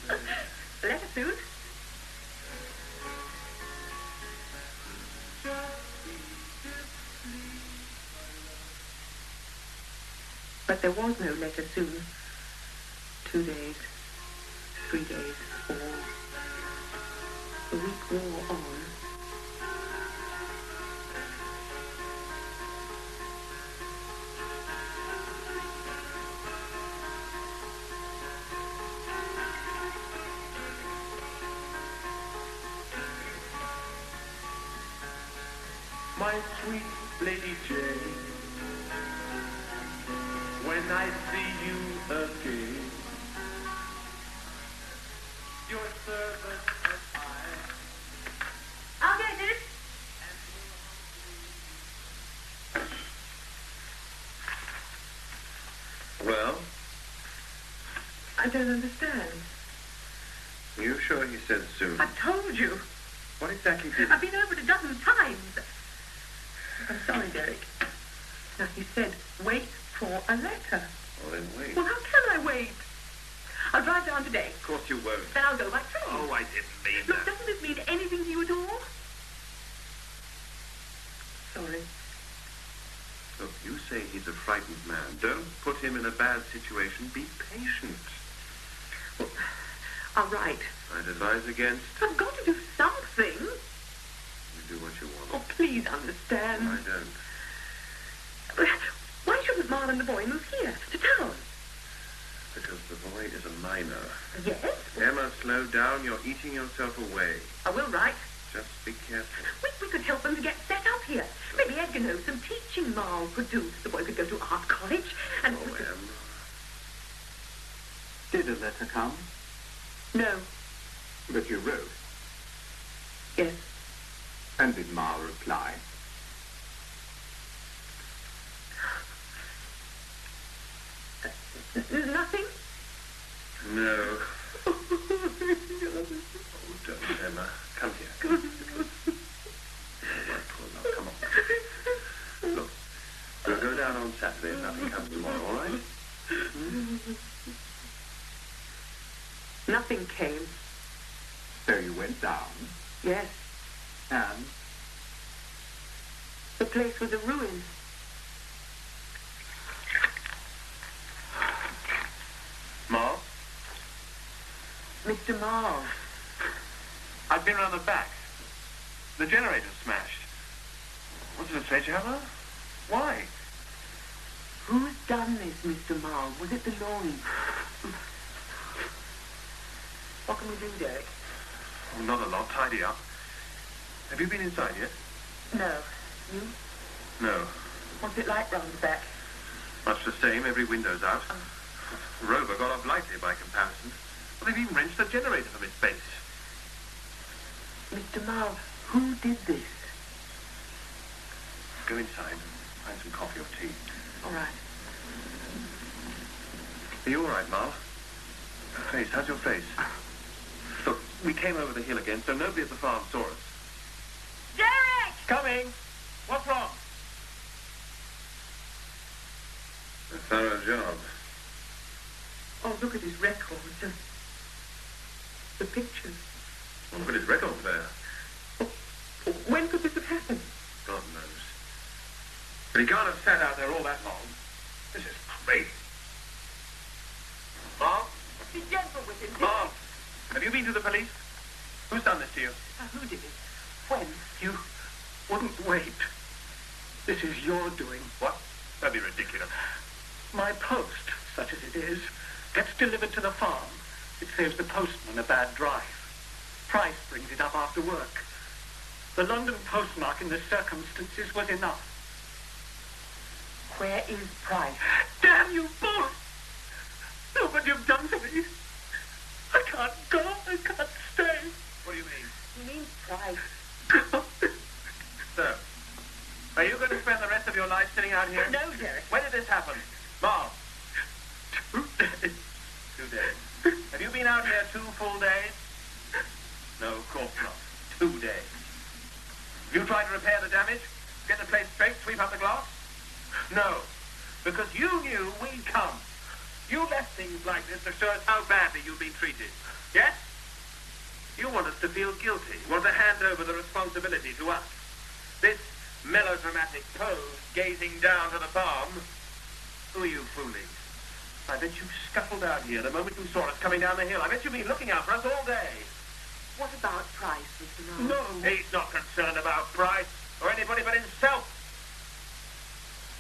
Letter soon. But there was no letter soon. 2 days, 3 days, 4. The week wore on. My sweet Lady Jane, when I see you again, your servant and I'll get it. Well, I don't understand. you sure he said soon? I told you. What exactly did I've been over it a dozen times. I'm sorry, Derek. Now, he said, wait for a letter. Well, then wait. Well, how can I wait? I'll drive down today. Of course you won't. Then I'll go by train. Oh, I didn't mean Look, that. doesn't this mean anything to you at all? Sorry. Look, you say he's a frightened man. Don't put him in a bad situation. Be patient. Well, I'll write. I'd advise against. I've got to do something. You do what you want. Oh, please understand. I don't. Why shouldn't Marl and the boy move here, to town? Because the boy is a minor. Yes? Emma, slow down. You're eating yourself away. I will write. Just be careful. We could help them to get set up here. Maybe Edgar knows some teaching Marl could do. The boy could go to art college and... Oh, Em. Did a letter come? No. But you wrote. Yes. And did Ma reply? Nothing? No. Oh, don't, Emma. Come here. Come here. Oh, my poor love. Come on. Look, we'll go down on Saturday if nothing comes tomorrow, all right? Nothing came. So you went down, Yes. and The place was a ruin. Marl? Mr. Marl. I've been round the back. The generator's smashed. What does it say, Gemma? Why? Who's done this, Mr. Marl? Was it the Lloyd? What can we do, Derek? Oh, not a lot. Tidy up. Have you been inside yet? No. You? No. What's it like round the back? Much the same. Every window's out. Rover got off lightly by comparison. Well, they've even wrenched the generator from its base. Mr. Marl, who did this? Go inside and find some coffee or tea. All right. Are you all right, Marl? Face, how's your face? Look, we came over the hill again, so nobody at the farm saw us. Derek! Coming! What's wrong? A thorough job. Oh, look at his records. The pictures. Oh, look at his record player. When could this have happened? God knows. But he can't have sat out there all that long. This is crazy. Marl? Be gentle with him. Marl! Have you been to the police? Who's done this to you? Who did it? When? You wouldn't wait. This is your doing. What? That'd be ridiculous. My post, such as it is, gets delivered to the farm. It saves the postman a bad drive. Price brings it up after work. The London postmark in the circumstances was enough. Where is Price? Damn you both! Look what you've done to me. I can't go. I can't stay. What do you mean? He means Price. Sir, are you going to spend the rest of your life sitting out here? No, Derek. When did this happen? Marl? 2 days. 2 days. Have you been out here 2 full days? No, of course not. 2 days. Have you tried to repair the damage? Get the place straight, sweep up the glass? No, because you knew we'd come. You left things like this to show us how badly you've been treated. Yes? You want us to feel guilty. You want to hand over the responsibility to us. This melodramatic pose gazing down to the farm. Who are you fooling? I bet you scuffled out here the moment you saw us coming down the hill. I bet you've been looking out for us all day. What about Price, Mr. Marr? No. He's not concerned about Price or anybody but himself.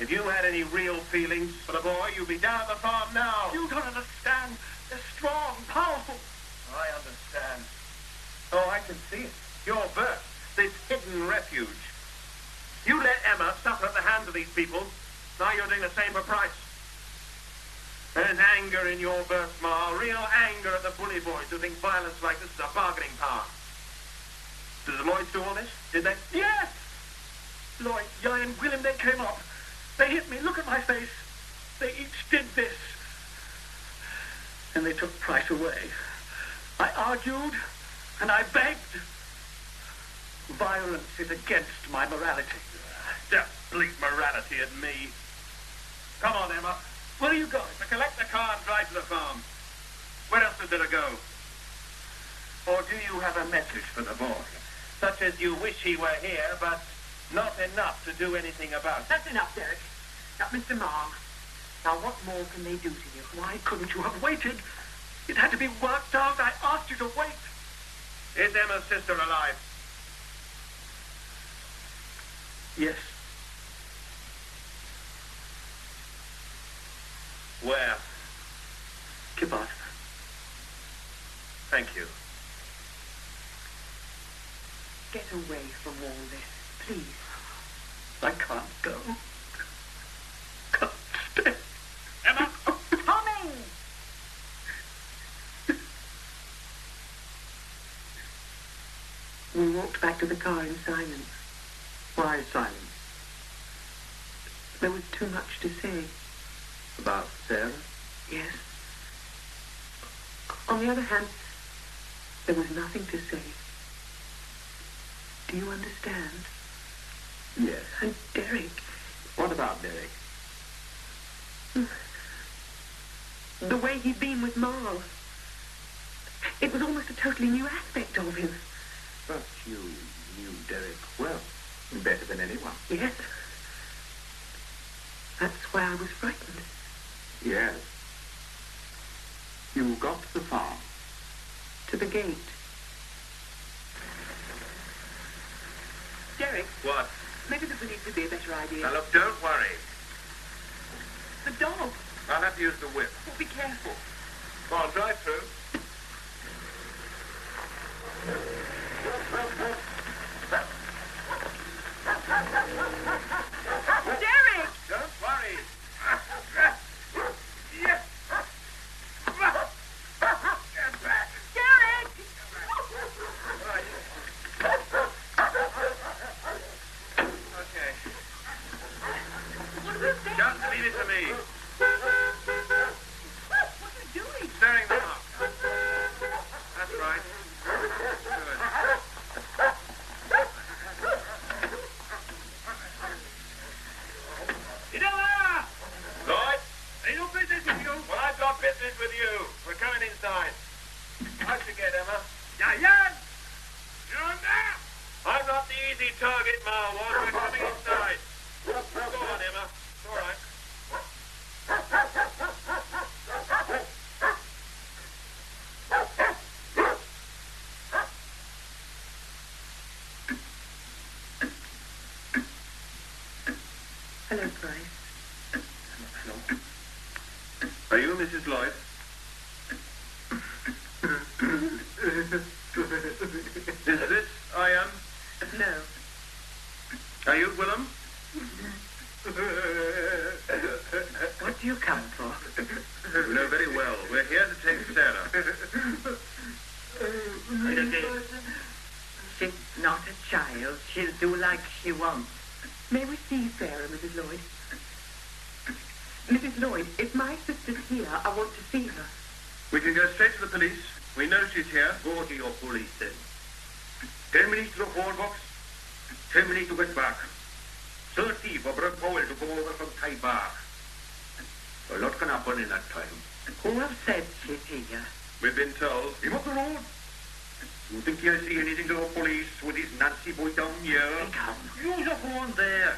If you had any real feelings for the boy, you'd be down at the farm now. You don't understand. They're strong, powerful. I understand. Oh, I can see it. Your birth, this hidden refuge. You let Emma suffer at the hands of these people. Now you're doing the same for Price. There's anger in your birth, Ma. Real anger at the bully boys who think violence like this is a bargaining power. Did the Lloyds do all this? Did they? Yes! Lloyd, Guy, and Willem, they came up. They hit me. Look at my face. They each did this. And they took Price away. I argued, and I begged. Violence is against my morality. Just bleat morality at me. Come on, Emma. Where are you going? To collect the car and drive to the farm. Where else is there to go? Or do you have a message for the boy? Such as you wish he were here, but not enough to do anything about it. That's enough, Derek. Now, Mr. Marr, now what more can they do to you? Why couldn't you have waited? It had to be worked out. I asked you to wait. Is Emma's sister alive? Yes. Where? Kibata. Thank you. Get away from all this, please. I can't go. Can't stay. Emma! Tommy! We walked back to the car in silence. Why silence? There was too much to say. About Sarah? Yes. On the other hand, there was nothing to say. Do you understand? Yes. And Derek. What about Derek? The way he'd been with Marl. It was almost a totally new aspect of him. But you knew Derek well. Better than anyone. Yes. That's why I was frightened. Yes. You got to the farm. To the gate. Derek, What? maybe this would need to be a better idea. Now look, don't worry. The dog. I'll have to use the whip. Oh, be careful. Go on, drive through. Derek! Don't worry. Get back. Derek! Right. Okay. What are you saying? Just leave it to me. What are you doing? Stirring them up. That's right. Good. Idella! Lloyd? Ain't no business with you. Well, I've got business with you. We're coming inside. How'd you get, Emma? Yeah. You're there. I'm not the easy target, Ma was. We're coming inside. Go on, Emma. It's all right. Hello, Price. Hello. Are you Mrs. Lloyd? Is this I am? No. Are you Willem? What do you come for? You know very well. We're here to take Sarah. She's not a child. She'll do like she wants. May we see Sarah, Mrs. Lloyd? Mrs. Lloyd, if my sister's here, I want to see her. We can go straight to the police. We know she's here. Go to your police then. 10 minutes to the phone box. 10 minutes to get back. 30 for Brother Powell to come over from Thai Bar. A lot can happen in that time. Who have said she's here? We've been told. Him up the road. You think you'll see anything to the police with his Nancy boy down here? Come. Use your phone there.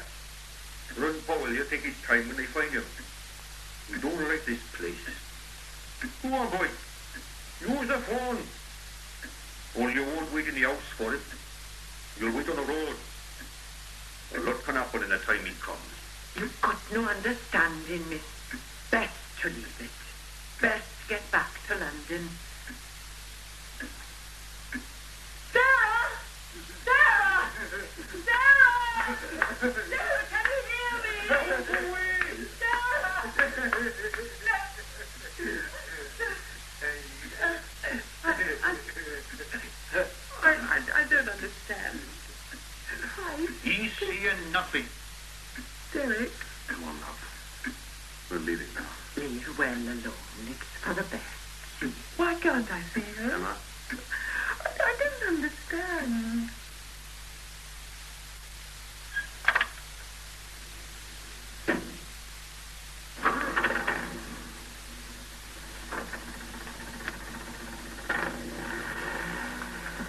Run Powell, you'll take his time when they find him. We don't like this place. Go on, boy. Use the phone. Only you won't wait in the house for it. You'll wait on the road. A lot can happen in the time it comes. You've got no understanding, miss. Best to leave it. Best get back to London. Sarah! Sarah! Sarah! Sarah, can you hear me? I don't understand. He's seeing nothing. Derek, Come on, love. We're leaving now. leave well alone. It's for the best. Why can't I see her? Emma? I don't understand.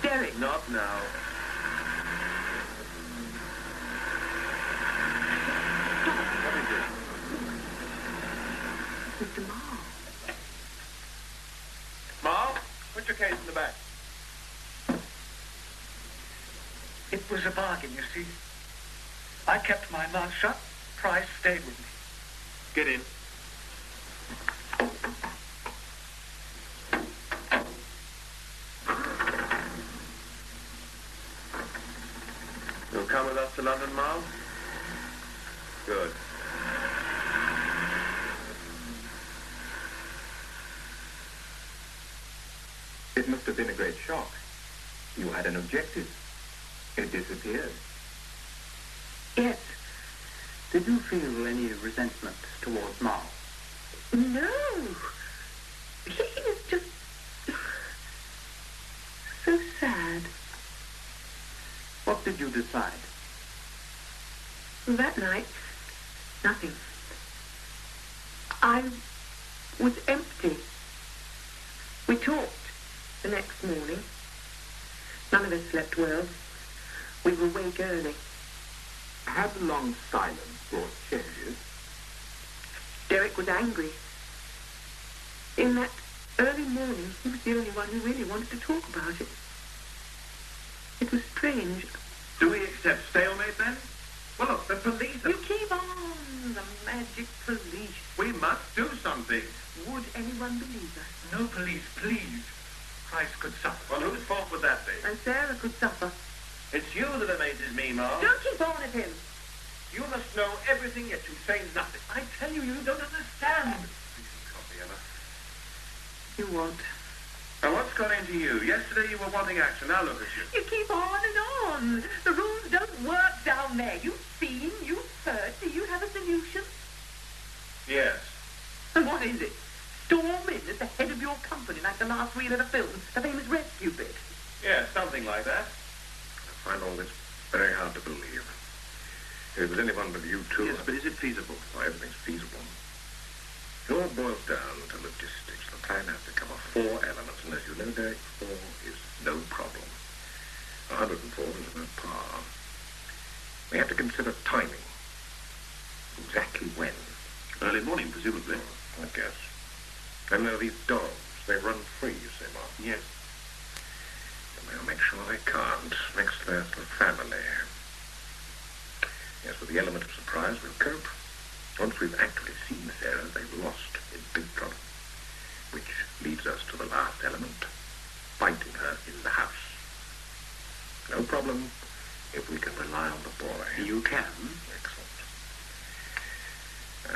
Derek. Not now. What is it? Mr. Marr. Marl, put your case in the back. It was a bargain, you see. I kept my mouth shut. Price stayed with me. Get in. You'll come with us to London, Marl? Good. It must have been a great shock. You had an objective. It disappeared. Yes. Did you feel any resentment towards Marl? No. He is just so sad. What did you decide? That night, nothing. I was empty. We talked the next morning. None of us slept well. We were awake early. Had the long silence brought changes? Derek was angry. In that early morning, he was the only one who really wanted to talk about it. It was strange. Do we accept stalemate then? Well, look, the police are... You keep on, the magic police. We must do something. Would anyone believe us? No police, please. Price could suffer. Well, whose fault would that be? And Sarah could suffer. It's you that amazes me, Marl. Don't keep on at him. You must know everything, yet you say nothing. I tell you, you don't understand. Coffee, Emma. You won't. Now, what's got into you? Yesterday you were wanting action. Now look at you. You keep on and on. The rules don't work down there. You've seen, you've heard. Do you have a solution? Yes. And what is it? Storm in at the head of your company like the last reel of the film, the famous rescue bit. Yes, something like that. I find all this very hard to believe. If it was anyone but you two... Yes, but is it feasible? Why, everything's feasible. It all boils down to logistics. The plan has to cover 4 elements, and as you know, Derek, 4 is no problem. 104 is about par. We have to consider timing. Exactly when. Early morning, presumably. I guess. And there are these dogs. They run free, you say, Mark. Yes. And we'll make sure they can't. Next, there's the family. Yes, with the element of surprise, we'll cope. Once we've actually seen Sarah, they've lost in big trouble. Which leads us to the last element, finding her in the house. No problem if we can rely on the boy. You can. Excellent.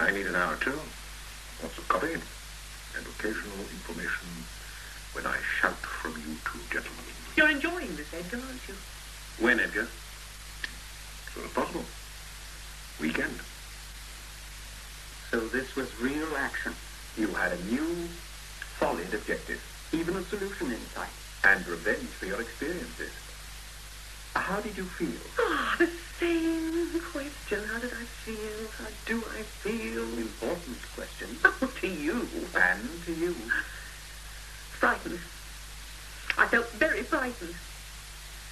I need an hour or two. Lots of copy and occasional information when I shout from you two gentlemen. You're enjoying this, Edgar, aren't you? When, Edgar? As soon as possible. Weekend. So this was real action. You had a new, solid objective. Even a solution in sight. And revenge for your experiences. How did you feel? Ah, the same question. How did I feel? How do I feel? Important question. Oh, to you. And to you. Frightened. I felt very frightened.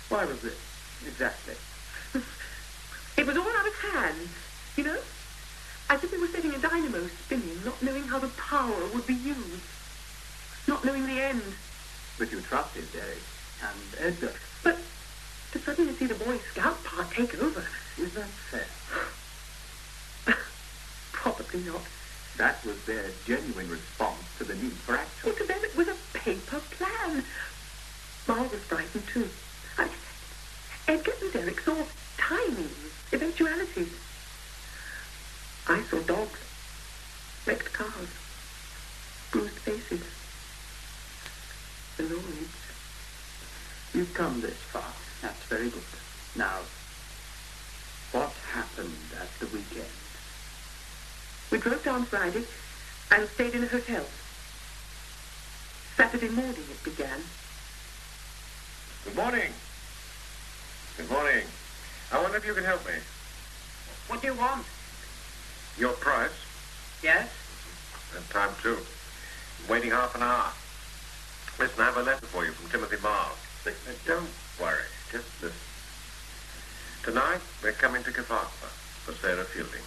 Why was this? Exactly. It was all out of hand, you know? As if it were setting a dynamo spinning, not knowing how the power would be used. Not knowing the end. But you trusted Derek and Edgar. But to suddenly see the Boy Scout part take over. Is that fair? Probably not. That was their genuine response to the need for action. Well, to them it was a paper plan. Miles was frightened too. Edgar and Derek saw timings, eventualities. I saw dogs, wrecked cars, bruised faces, the Lloyds. You've come this far. That's very good. Now, what happened at the weekend? We drove down Friday and stayed in a hotel. Saturday morning it began. Good morning. Good morning. I wonder if you can help me. What do you want? Your price? Yes? And time too. I'm waiting half an hour. Listen, I have a letter for you from Timothy Miles. Don't worry. Just listen. Tonight, we're coming to Catharine for Sarah Fielding.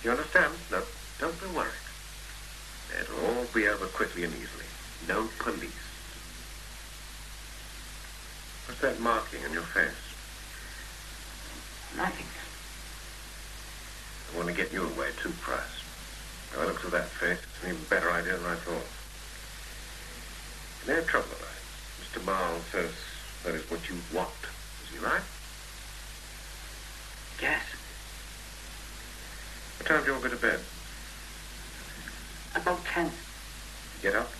You understand? No, don't be worried. It'll all be over quickly and easily. No police. What's that marking on your face? Nothing. I want to get you away too, Price. When I look through that face, it's an even better idea than I thought. No trouble about it. Mr. Miles says that is what you want. Is he right? Yes. What time do you all go to bed? About 10. Get up?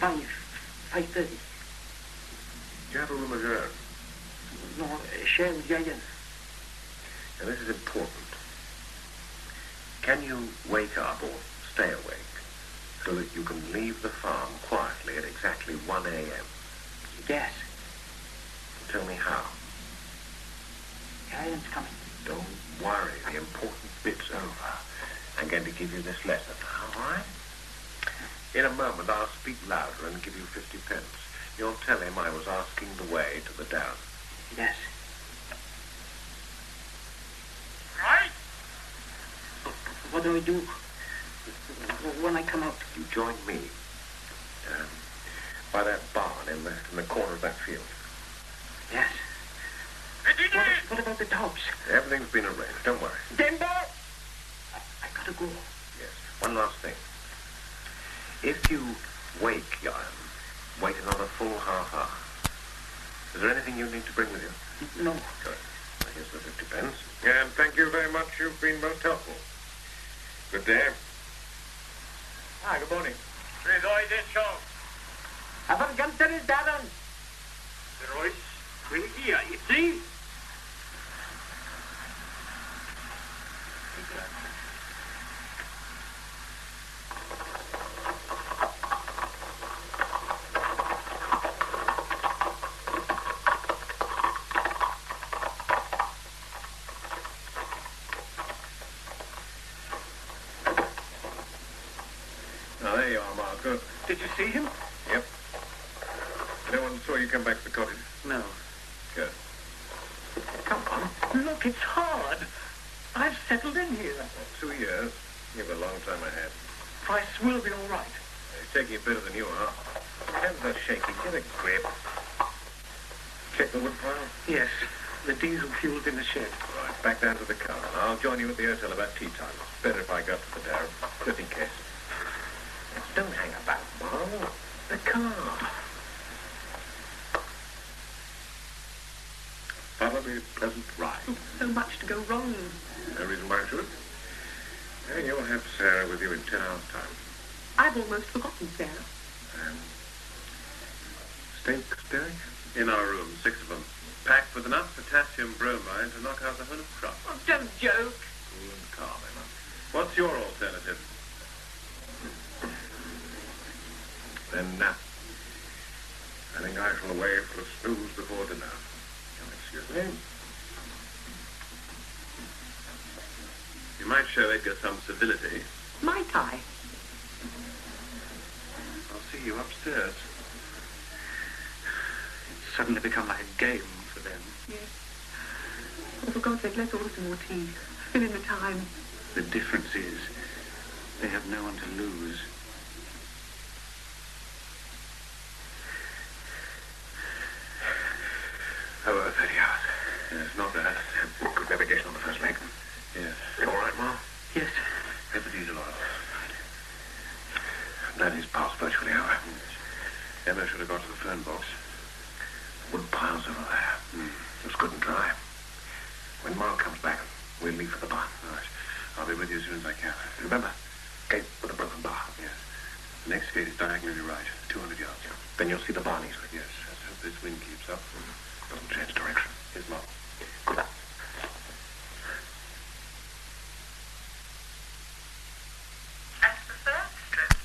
5:30. Do you have a room of your own? No, share with Yayan. Now, this is important. Can you wake up or stay awake so that you can leave the farm quietly at exactly 1 a.m.? Yes. Tell me how. Yayan's coming. Don't worry. The important bit's over. I'm going to give you this letter now, all right? In a moment, I'll speak louder and give you 50 pence. You'll tell him I was asking the way to the down. Yes. Right? What do I do when I come out? You join me by that barn in the corner of that field. Yes. What about the dogs? Everything's been arranged. Don't worry. Denver! I gotta go. Yes. One last thing. If you wake Jan, wait another full half hour. Is there anything you need to bring with you? No. Good. Well, here's the 50 pence. And thank you very much. You've been most helpful. Good day. Hi, good morning. Roy, this show. Aber ganzer ist daran. Royce, really here, you see? Now, there you are, Marco. Did you see him? Yep. No one saw you come back to the cottage? No. Good. Come on. Look, it's hard. I've settled in here. 2 years. You have a long time ahead. Price will be all right. He's taking it better than you are. Hands are shaking. Get a grip. Check the wood pile? Yes. The diesel fuel's in the shed. Right, back down to the car. I'll join you at the hotel about tea time. It's better if I go up to the Darren, just in case. Don't hang about, Marl. The car. That'll be a pleasant ride. So much to go wrong. No reason why I should. And you'll have Sarah with you in 10 hours' time. I've almost forgotten Sarah. Steaks, Derek? In our room, 6 of them. Packed with enough potassium bromide to knock out the whole of crop. Oh, don't joke. Cool and calm, Emma. What's your alternative? Then, I think I shall away for a snooze before dinner. You'll excuse me. You might show Edgar some civility. Might I? I'll see you upstairs. It's suddenly become like a game for them. Yes. Oh, for God's sake, let's order some more tea. Fill in the time. The difference is they have no one to lose. Over 30 hours. Yes, not bad. Good navigation on the first leg. Yes. You all right, Mark? Yes. Get the diesel oil. That is past virtually over. Yes. Emma should have got to the phone box. Wood piles over there. Looks good and dry. When Mark comes back, we'll leave for the barn. Right. I'll be with you as soon as I can. Remember, gate with a broken bar. Yes. The next gate is diagonally right, 200 yards. Then you'll see the barn easily. Yes. Let's hope this wind keeps up. Doesn't change direction. Here's Mark. Good luck. At the third stroke,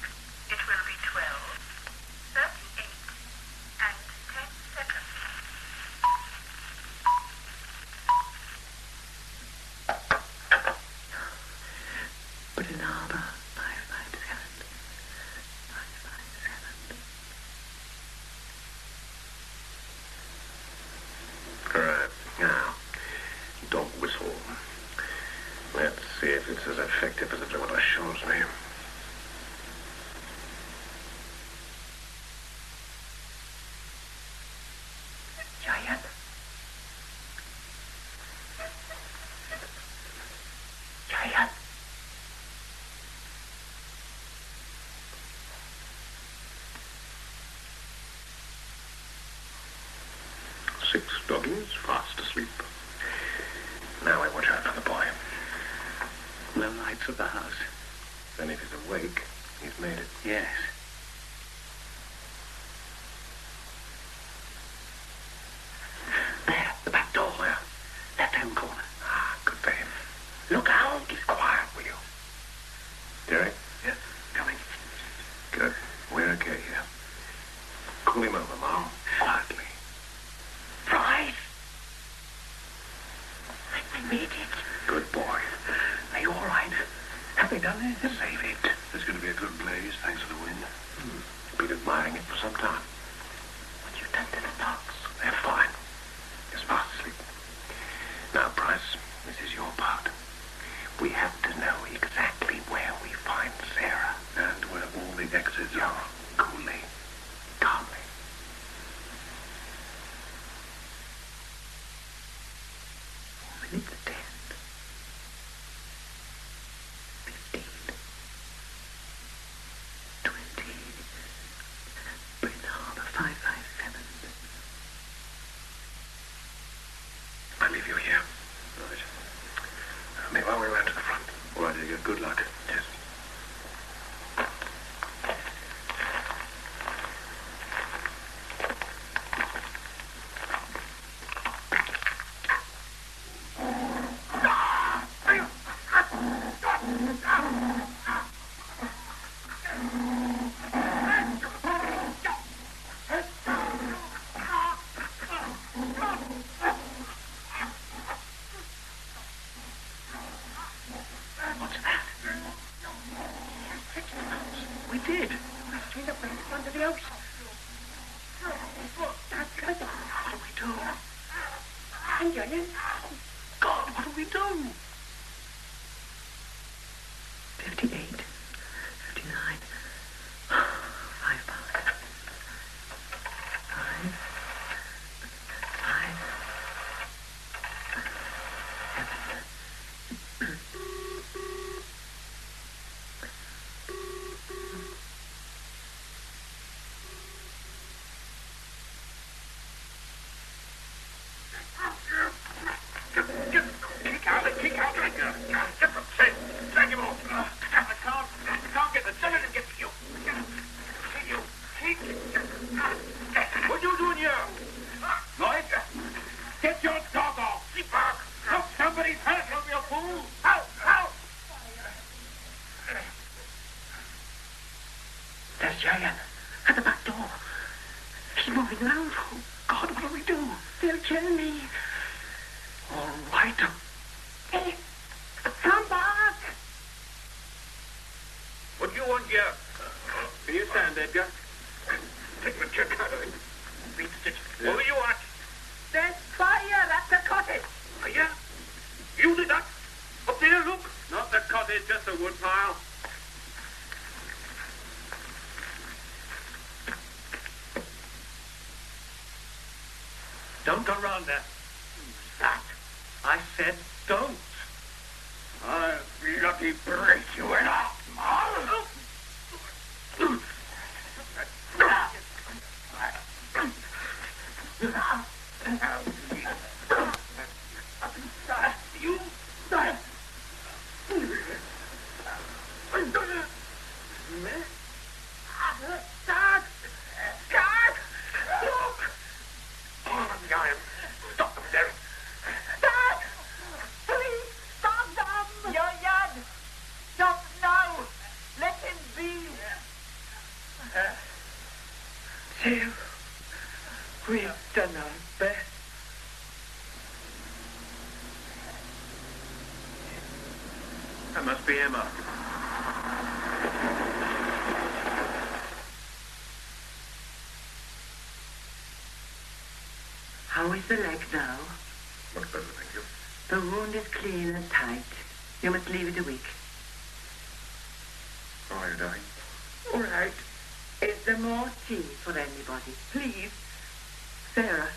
it will be 12, 38, and 10 seconds. Woodland Harbour, 557. 557. Correct. Now, dog whistle. Let's see if it's as effective as everyone assures me. Giant. Giant. Six doggies, fast asleep. Now I watch out for the boy. No lights at the house. Then if he's awake, he's made it. Yes. There, the back door. Where? Left-hand corner. Ah, good for him. Look out. Keep quiet, will you? Derek? Yes. Coming. Good. We're okay here. Call him over, Mom. Quietly. Price. I made it. Good boy. Are you all right? Have they done it? Save it. There's going to be a good blaze, thanks to the wind. Been admiring it for some time. What you done to the dogs? They're fine. Just fast asleep. Now, Price, this is your part. We have to know exactly where we find Sarah. And where all the exits Young, are. coolly, calmly. Minutes 10. 15. 20. Bryn Harbour 557. I'll leave you here. Right. Meanwhile, we're round to the front. All right, Edgar. Good luck. Yes. What's that? We did. We straight up right in front of the house. What do we do? And Giant. God, what do we do? 58. 59. 5 pounds. 5. 5. 7. Kick out, Edgar. Get them safe. Drag him off. I can't get the cellar to get to you. Kick. What are you doing here? Lloyd, get your dog off. Keep back. Look, somebody's hurt, you fool. Out. There's Giant at the back door. He's moving around. Oh, God, what do we do? They'll kill me. All right. Hey, come back. What do you want here? Can you stand, Edgar? Take the check out of it. Beat stitch. What do you want? There's fire at the cottage. Fire? You did that? Up there, look. Not the cottage. there's just a wood pile. Don't go round there. That. I said don't. I'll bloody break you in half, Marl. You. Dad! Dad! Look! Oh, I'm stop them, Derek. Dad! Please, stop them! Your yard! Stop now! Let him be! Jill, we've done our best. That must be Emma. How is the leg now? Much better, thank you. The wound is clean and tight. You must leave it a week. How are you, darling? All right. Is there more tea for anybody? Please. Sarah.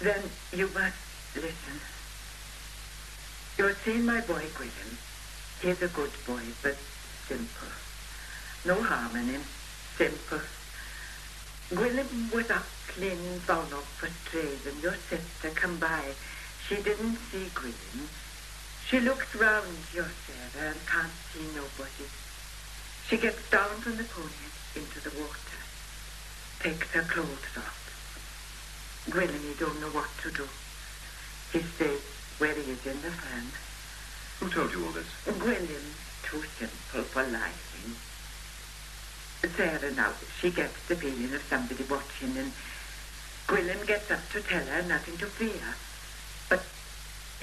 Then you must listen. You've seen my boy, Graham. He's a good boy, but simple. No harm in him. Simple. Gwilym was up cleaning down up for trays and your sister come by. She didn't see Gwilym. She looks round your Sarah and can't see nobody. She gets down from the pony into the water. Takes her clothes off. Gwilym, he don't know what to do. He stays where he is in the fan. Who told you all this? Gwilym, too simple for lying. Sarah now, she gets the feeling of somebody watching and Gwilym gets up to tell her nothing to fear. But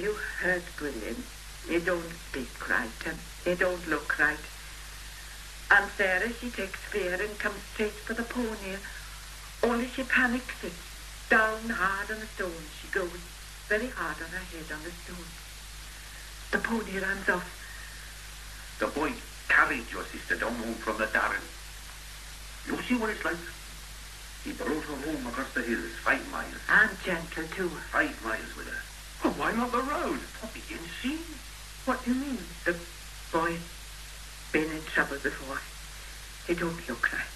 you heard Gwilym. He don't speak right and he don't look right. And Sarah, she takes fear and comes straight for the pony. Only she panics it. Down hard on the stone she goes, very hard on her head on the stone. The pony runs off. The boy carried your sister down home from the Darren. You see what it's like? He brought her home across the hills, 5 miles. And gentle, too. 5 miles with her. Well, why not the road? What begin see? What do you mean? The boy's been in trouble before. He don't look right.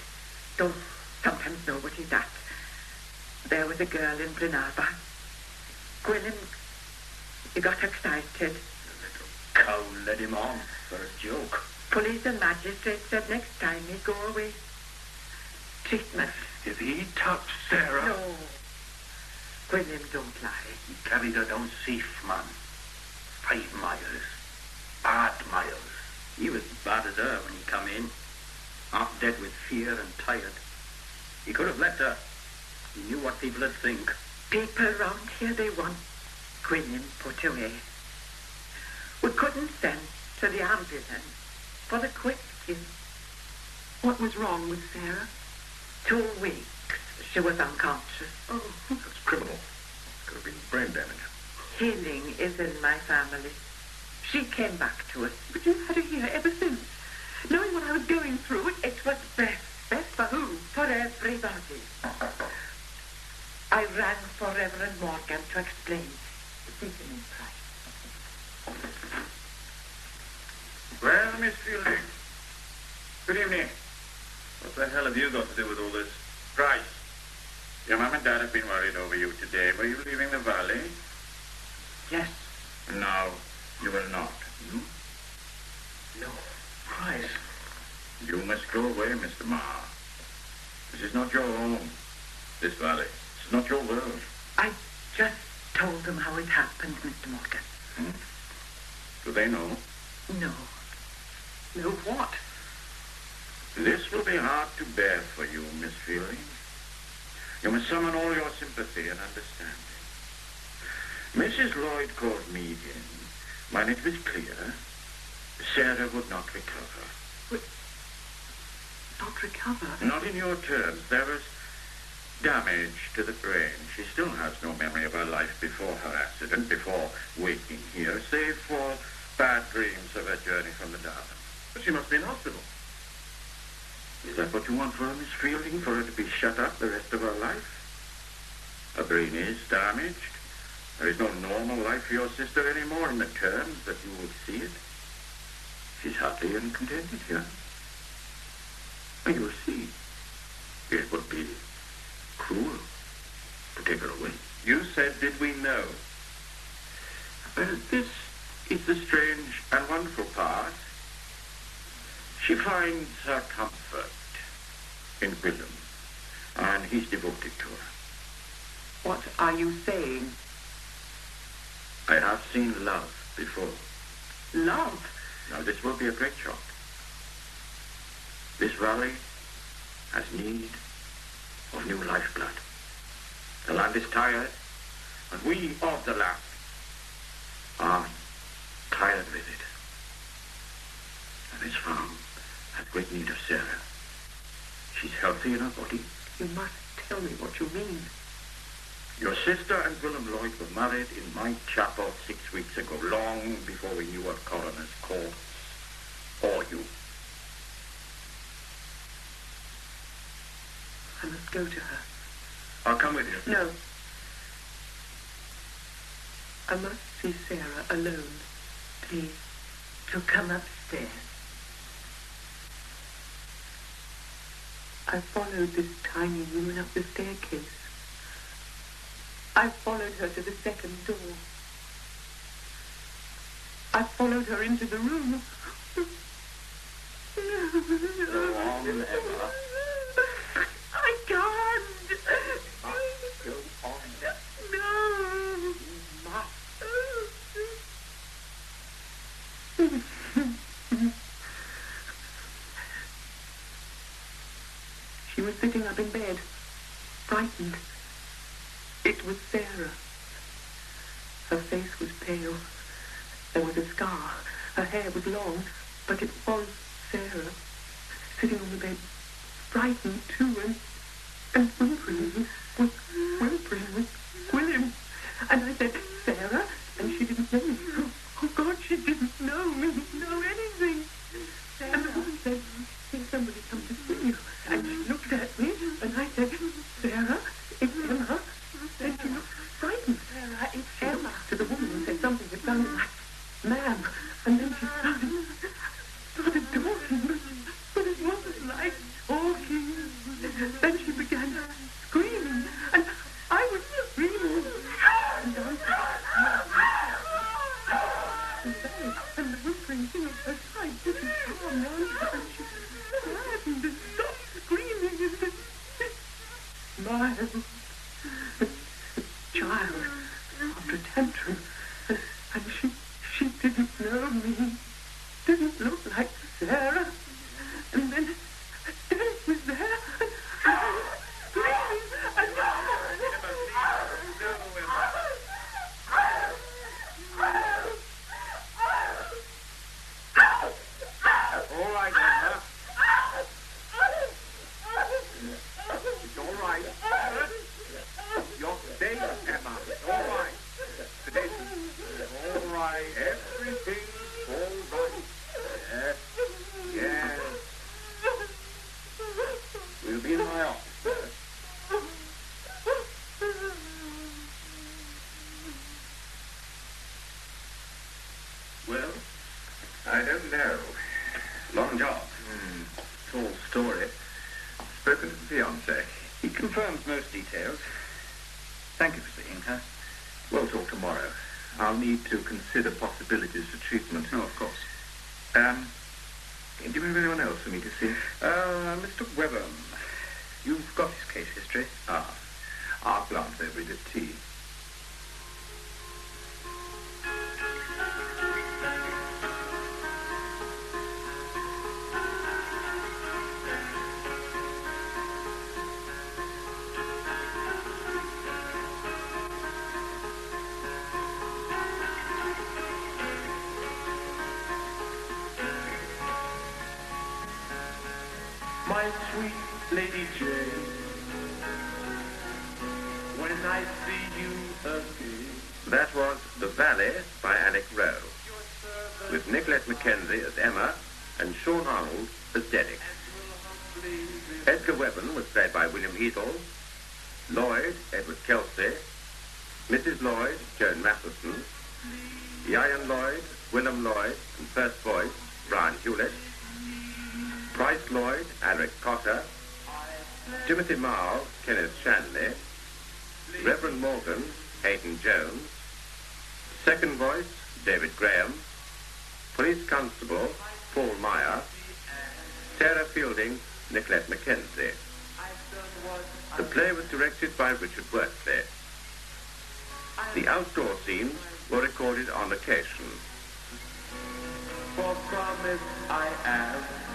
Don't sometimes know what he's at. There was a girl in Brenaba. Gwilym, he got excited. The little cow led him on for a joke. Police and magistrates said next time he'd go away. Treatment. If he touched Sarah... No. Gwilym don't lie. He carried her down safe, man. 5 miles. Bad miles. He was bad as her when he come in. Half dead with fear and tired. He could have left her. He knew what people would think. People round here, they want Gwilym put away. We couldn't send to the ambulance for the quick. What was wrong with Sarah? 2 weeks she was unconscious. Oh, That's criminal. Could have been brain damage. Healing is in my family. She came back to us. but you've had her here ever since. Knowing what I was going through, It was best. best for who? For everybody. I rang for Reverend Morgan to explain. Seek him in Christ. Well, Miss Fielding. Good evening. What the hell have you got to do with all this? Price. Your mum and dad have been worried over you today. Were you leaving the valley? Yes. No, you will not. No. Price. You must go away, Mr. Marr. This is not your home. This valley. This is not your world. I just told them how it happened, Mr. Morgan. Do they know? No. No, what? This will be hard to bear for you, Miss Fielding. You must summon all your sympathy and understanding. Mrs. Lloyd called me in. When it was clear, Sarah would not recover. Not recover? Not in your terms. There was Damage to the brain. She still has no memory of her life before her accident, before waking here, save for bad dreams of her journey from the Darwin. But she must be in hospital. Is that what you want for her, Miss Fielding? For her to be shut up the rest of her life? Her brain is damaged. There is no normal life for your sister anymore in the terms that you would see it. She's happy and contented here. And you'll see. It would be cruel to take her away. You said, did we know? Well, this is the strange and wonderful part. She finds her comfort in Willem, and he's devoted to her. What are you saying? I have seen love before. Love? Now, this will be a great shock. This valley has need of new lifeblood. The land is tired, and we of the land are tired with it. And this farm has great need of Sarah. She's healthy in her body. You must tell me what you mean. Your sister and Willem Lloyd were married in my chapel 6 weeks ago, long before we knew of coroner's courts or you. I must go to her. I'll come with you. No. I must see Sarah alone. Please, to come upstairs. I followed this tiny woman up the staircase. I followed her to the second door. I followed her into the room. Go on, Emma. I can't. Go on. No. She was sitting up in bed, frightened. It was Sarah. Her face was pale. There was a scar. Her hair was long, but it was Sarah, sitting on the bed, frightened too, and whimpering with William. And I said, Sarah? And she didn't know me. Oh, God, she didn't know me, know anything. And the woman said, "Can somebody come to see you?" And she looked at me, and I said, Sarah, it's Emma. And she looked frightened. Sarah, it's Emma. To the woman and said something that sounded like, "Ma'am." And then she started talking, but it wasn't like talking. Then she began screaming, and I was screaming. And and the whispering thing of her side didn't calm down, and she flattened and stopped screaming, and then smiled. Child, after a tantrum, and she didn't know me, didn't look like Sarah, and then it was there, and I was screaming, and All right, Emma. It's all right. You're safe, Emma. It's all right. Today, it's all right. Everything's all right. Yes. Yes. We'll be in my office first. Well, I don't know. Long job. Tall story. Spoken to the fiancé. He confirms most details. Thank you for seeing her. We'll talk tomorrow. I'll need to consider possibilities for treatment. Oh, of course. Do you have anyone else for me to see? Mr. Webham. You've got his case history. I'll glance over it at tea. My sweet Lady Jane, I see you again. That was The Valley by Alick Rowe, with Nicolette Mackenzie as Emma and Sean Arnold as Deddick. Edgar Webben was played by William Heathall, Lloyd, Edward Kelsey, Mrs. Lloyd, Joan Matheson, Ian Lloyd, Willem Lloyd, and first voice, Brian Hewlett, Bryce Lloyd, Alric Cotter, Timothy Marl, Kenneth Shanley, Reverend Morgan, Hayden Jones, second voice, David Graham, Police Constable, Paul Meyer, Sarah Fielding, Nicolette Mackenzie. The play was directed by Richard Wortley. The outdoor scenes were recorded on location. For promise I have